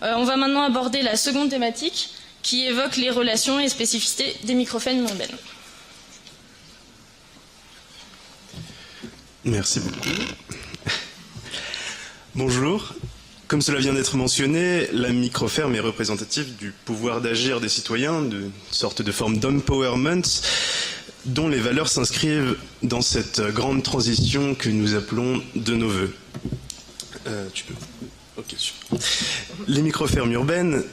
On va maintenant aborder la seconde thématique qui évoque les relations et spécificités des micro-fermes urbaines. Merci beaucoup. Bonjour. Comme cela vient d'être mentionné, la micro-ferme est représentative du pouvoir d'agir des citoyens, d'une sorte de forme d'empowerment dont les valeurs s'inscrivent dans cette grande transition que nous appelons de nos voeux. Les micro-fermes urbaines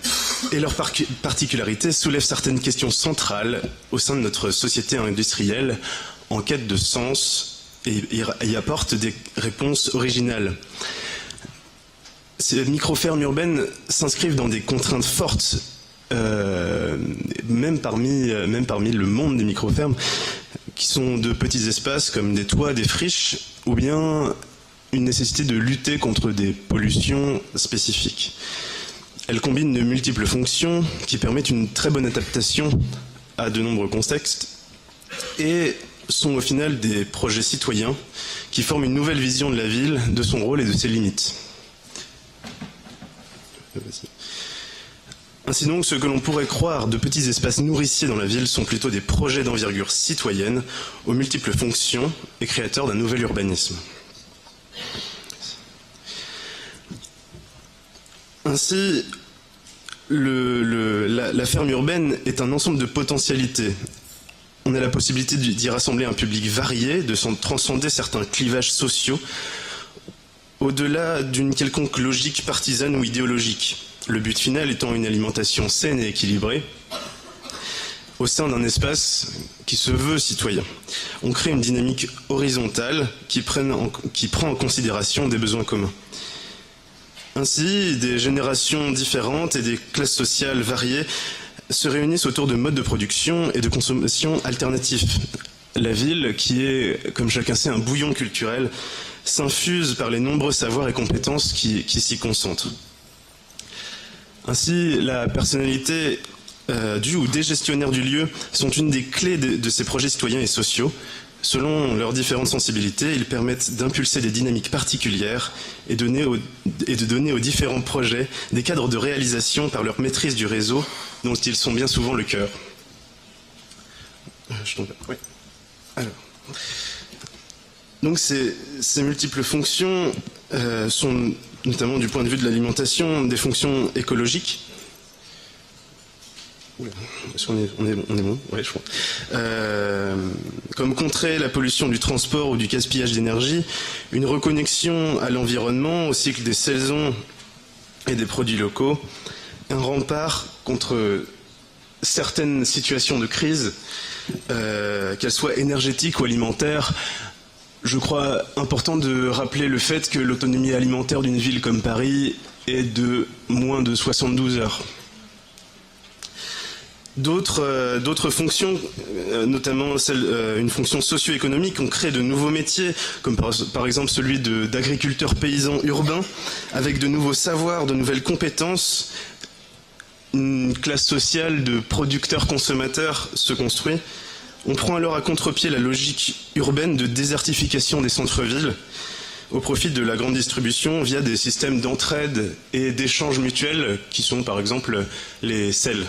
et leurs particularités soulèvent certaines questions centrales au sein de notre société industrielle en quête de sens et y apportent des réponses originales. Ces micro-fermes urbaines s'inscrivent dans des contraintes fortes, même parmi le monde des micro-fermes, qui sont de petits espaces comme des toits, des friches, ou bien une nécessité de lutter contre des pollutions spécifiques. Elles combinent de multiples fonctions qui permettent une très bonne adaptation à de nombreux contextes et sont au final des projets citoyens qui forment une nouvelle vision de la ville, de son rôle et de ses limites. Ainsi donc, ce que l'on pourrait croire de petits espaces nourriciers dans la ville sont plutôt des projets d'envergure citoyenne aux multiples fonctions et créateurs d'un nouvel urbanisme. Ainsi, la ferme urbaine est un ensemble de potentialités. On a la possibilité d'y rassembler un public varié, de transcender certains clivages sociaux au-delà d'une quelconque logique partisane ou idéologique. Le but final étant une alimentation saine et équilibrée au sein d'un espace qui se veut citoyen. On crée une dynamique horizontale qui prend en considération des besoins communs. Ainsi, des générations différentes et des classes sociales variées se réunissent autour de modes de production et de consommation alternatifs. La ville, qui est, comme chacun sait, un bouillon culturel, s'infuse par les nombreux savoirs et compétences qui s'y concentrent. Ainsi, la personnalité du ou des gestionnaires du lieu sont une des clés de ces projets citoyens et sociaux. Selon leurs différentes sensibilités, ils permettent d'impulser des dynamiques particulières et de donner aux différents projets des cadres de réalisation par leur maîtrise du réseau, dont ils sont bien souvent le cœur. Oui. Alors. Donc ces multiples fonctions sont, notamment du point de vue de l'alimentation, des fonctions écologiques. Est-ce qu'on est bon? Ouais, je crois. Comme contrer la pollution du transport ou du gaspillage d'énergie, une reconnexion à l'environnement, au cycle des saisons et des produits locaux, un rempart contre certaines situations de crise, qu'elles soient énergétiques ou alimentaires. Je crois important de rappeler le fait que l'autonomie alimentaire d'une ville comme Paris est de moins de 72 heures. D'autres fonctions, notamment une fonction socio-économique, ont créé de nouveaux métiers, comme par exemple celui d'agriculteur paysan urbain, avec de nouveaux savoirs, de nouvelles compétences. Une classe sociale de producteurs-consommateurs se construit. On prend alors à contre-pied la logique urbaine de désertification des centres-villes au profit de la grande distribution via des systèmes d'entraide et d'échanges mutuels qui sont par exemple les SEL.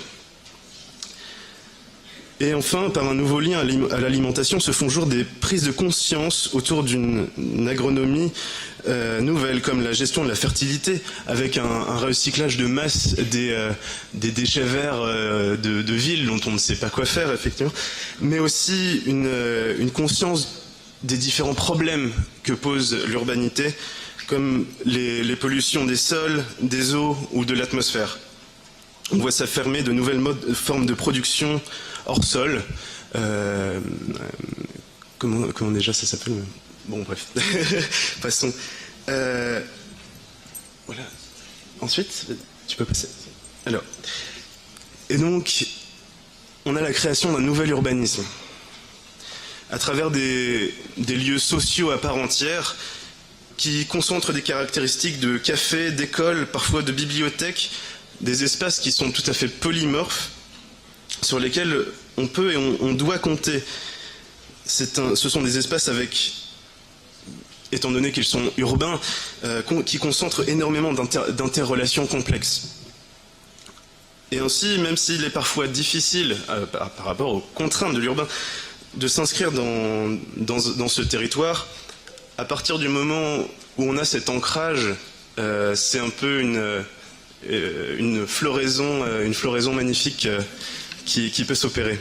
Et enfin, par un nouveau lien à l'alimentation, se font jour des prises de conscience autour d'une agronomie nouvelle, comme la gestion de la fertilité, avec un recyclage de masse des déchets verts de villes dont on ne sait pas quoi faire, effectivement, mais aussi une conscience des différents problèmes que pose l'urbanité, comme les pollutions des sols, des eaux ou de l'atmosphère. On voit s'affirmer de nouvelles formes de production hors sol. Comment déjà ça s'appelle? Bon, bref. Passons. Voilà. Ensuite, tu peux passer. Alors. Et donc, on a la création d'un nouvel urbanisme. À travers des lieux sociaux à part entière, qui concentrent des caractéristiques de cafés, d'écoles, parfois de bibliothèques, des espaces qui sont tout à fait polymorphes, sur lesquels on peut et on doit compter. Ce sont des espaces avec, étant donné qu'ils sont urbains, qui concentrent énormément d'interrelations complexes. Et ainsi, même s'il est parfois difficile, par rapport aux contraintes de l'urbain, de s'inscrire dans ce territoire, à partir du moment où on a cet ancrage, c'est un peu une floraison magnifique qui peut s'opérer.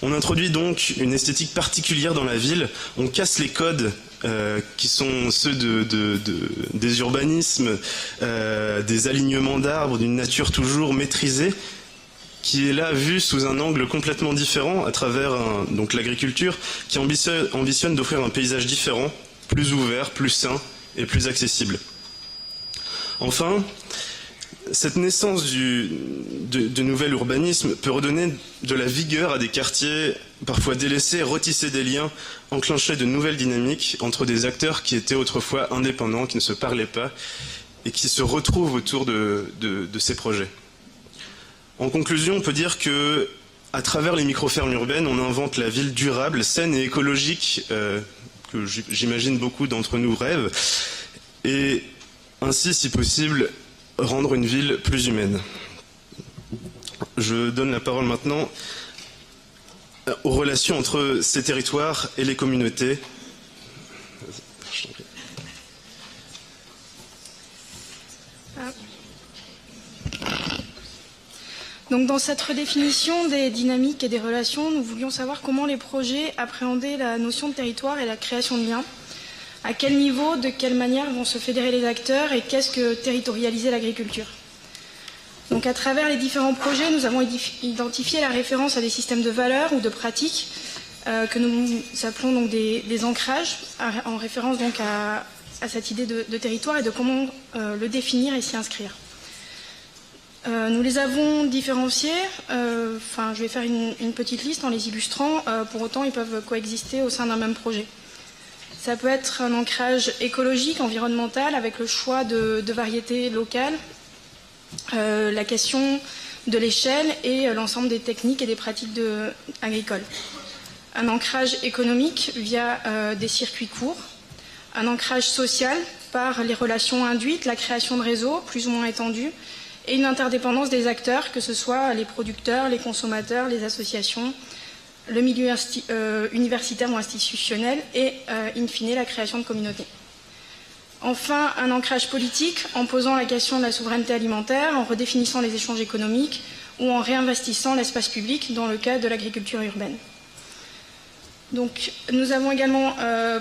On introduit donc une esthétique particulière dans la ville, on casse les codes qui sont ceux des urbanismes, des alignements d'arbres, d'une nature toujours maîtrisée, qui est là vue sous un angle complètement différent à travers donc l'agriculture, qui ambitionne d'offrir un paysage différent, plus ouvert, plus sain et plus accessible. Enfin, cette naissance de nouvel urbanisme peut redonner de la vigueur à des quartiers parfois délaissés, retisser des liens, enclencher de nouvelles dynamiques entre des acteurs qui étaient autrefois indépendants, qui ne se parlaient pas et qui se retrouvent autour de ces projets. En conclusion, on peut dire que, à travers les micro-fermes urbaines, on invente la ville durable, saine et écologique, que j'imagine beaucoup d'entre nous rêvent, et ainsi, si possible, rendre une ville plus humaine. Je donne la parole maintenant aux relations entre ces territoires et les communautés. Donc dans cette redéfinition des dynamiques et des relations, nous voulions savoir comment les projets appréhendaient la notion de territoire et la création de liens. À quel niveau, de quelle manière vont se fédérer les acteurs et qu'est-ce que territorialiser l'agriculture? Donc à travers les différents projets, nous avons identifié la référence à des systèmes de valeurs ou de pratiques que nous appelons donc des ancrages, en référence donc à cette idée de territoire et de comment le définir et s'y inscrire. Nous les avons différenciés. Je vais faire une petite liste en les illustrant. Pour autant, ils peuvent coexister au sein d'un même projet. Ça peut être un ancrage écologique, environnemental, avec le choix de variétés locales, la question de l'échelle et l'ensemble des techniques et des pratiques agricoles. Un ancrage économique via des circuits courts. Un ancrage social par les relations induites, la création de réseaux plus ou moins étendus, et une interdépendance des acteurs, que ce soit les producteurs, les consommateurs, les associations, le milieu universitaire ou institutionnel, et in fine la création de communautés. Enfin, un ancrage politique en posant la question de la souveraineté alimentaire, en redéfinissant les échanges économiques ou en réinvestissant l'espace public dans le cadre de l'agriculture urbaine. Donc, nous avons également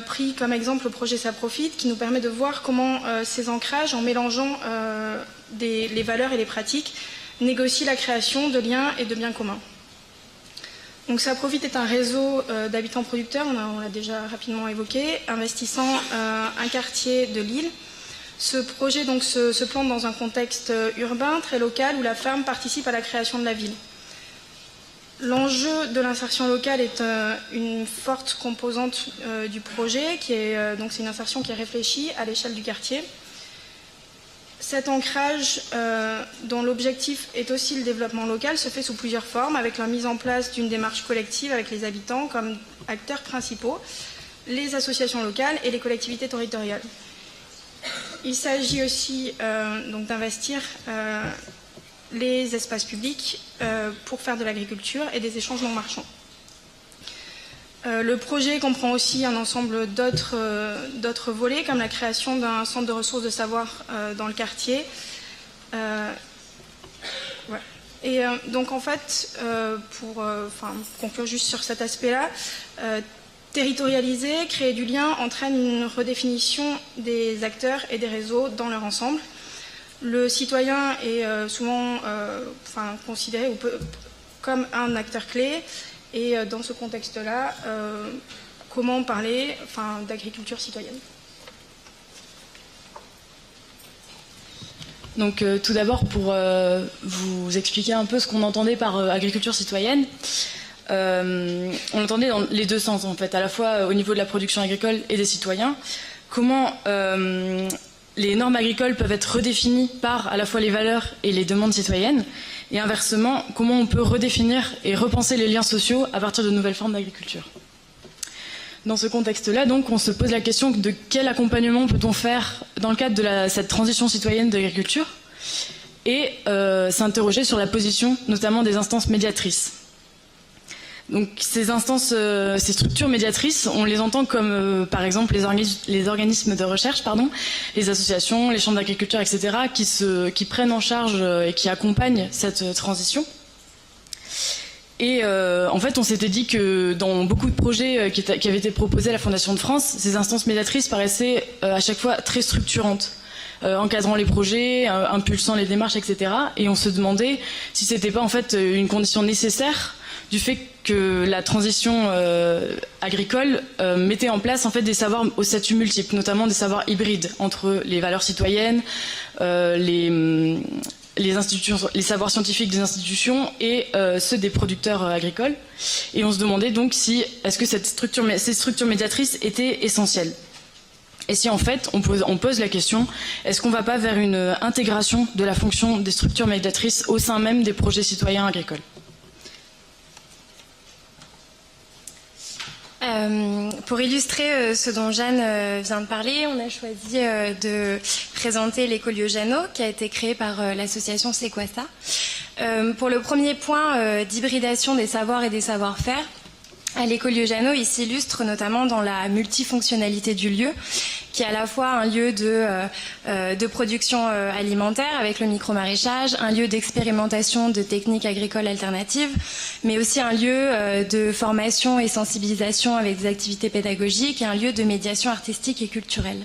pris comme exemple le projet Ça Profite, qui nous permet de voir comment ces ancrages, en mélangeant les valeurs et les pratiques, négocient la création de liens et de biens communs. Donc, Ça Profite est un réseau d'habitants producteurs, on l'a déjà rapidement évoqué, investissant un quartier de Lille. Ce projet donc, se plante dans un contexte urbain, très local, où la ferme participe à la création de la ville. L'enjeu de l'insertion locale est une forte composante du projet, donc c'est une insertion qui est réfléchie à l'échelle du quartier. Cet ancrage, dont l'objectif est aussi le développement local, se fait sous plusieurs formes, avec la mise en place d'une démarche collective avec les habitants comme acteurs principaux, les associations locales et les collectivités territoriales. Il s'agit aussi donc d'investir les espaces publics pour faire de l'agriculture et des échanges non marchands. Le projet comprend aussi un ensemble d'autres volets, comme la création d'un centre de ressources de savoir dans le quartier. Ouais. Et donc en fait, pour conclure juste sur cet aspect-là, territorialiser, créer du lien entraîne une redéfinition des acteurs et des réseaux dans leur ensemble. Le citoyen est souvent considéré comme un acteur clé, et dans ce contexte-là, comment parler d'agriculture citoyenne? Donc tout d'abord, pour vous expliquer un peu ce qu'on entendait par agriculture citoyenne, on entendait dans les deux sens en fait, à la fois au niveau de la production agricole et des citoyens, comment les normes agricoles peuvent être redéfinies par à la fois les valeurs et les demandes citoyennes, et inversement, comment on peut redéfinir et repenser les liens sociaux à partir de nouvelles formes d'agriculture. Dans ce contexte-là, donc, on se pose la question de quel accompagnement peut-on faire dans le cadre de cette transition citoyenne de l'agriculture, et s'interroger sur la position notamment des instances médiatrices. Donc ces instances, ces structures médiatrices, on les entend comme par exemple les organismes de recherche, les associations, les chambres d'agriculture, etc., qui prennent en charge et qui accompagnent cette transition. Et en fait, on s'était dit que dans beaucoup de projets qui avaient été proposés à la Fondation de France, ces instances médiatrices paraissaient à chaque fois très structurantes, encadrant les projets, impulsant les démarches, etc. Et on se demandait si c'était pas en fait une condition nécessaire du fait que la transition agricole mettait en place en fait des savoirs au statut multiple, notamment des savoirs hybrides entre les valeurs citoyennes, les savoirs scientifiques des institutions et ceux des producteurs agricoles. Et on se demandait donc est-ce que ces structures médiatrices étaient essentielles. Et si en fait on pose la question, est-ce qu'on ne va pas vers une intégration de la fonction des structures médiatrices au sein même des projets citoyens agricoles? Pour illustrer ce dont Jeanne vient de parler, on a choisi de présenter l'écolieu Jeannot, qui a été créé par l'association Sequasa. Pour le premier point d'hybridation des savoirs et des savoir-faire, à l'écolieu Jeannot, il s'illustre notamment dans la multifonctionnalité du lieu, qui est à la fois un lieu de production alimentaire avec le micro-maraîchage, un lieu d'expérimentation de techniques agricoles alternatives, mais aussi un lieu de formation et sensibilisation avec des activités pédagogiques et un lieu de médiation artistique et culturelle.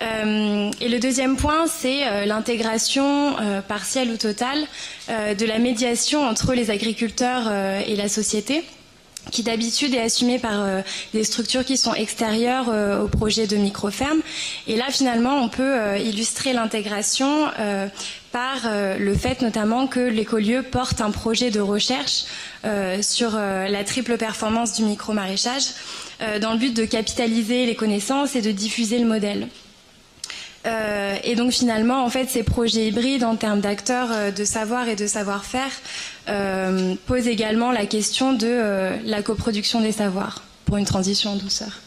Et le deuxième point, c'est l'intégration partielle ou totale de la médiation entre les agriculteurs et la société, qui d'habitude est assumé par des structures qui sont extérieures au projet de microferme. Et là, finalement, on peut illustrer l'intégration par le fait notamment que l'écolieu porte un projet de recherche sur la triple performance du micro-maraîchage dans le but de capitaliser les connaissances et de diffuser le modèle. Et donc finalement, en fait, ces projets hybrides en termes d'acteurs de savoir et de savoir-faire posent également la question de la coproduction des savoirs pour une transition en douceur.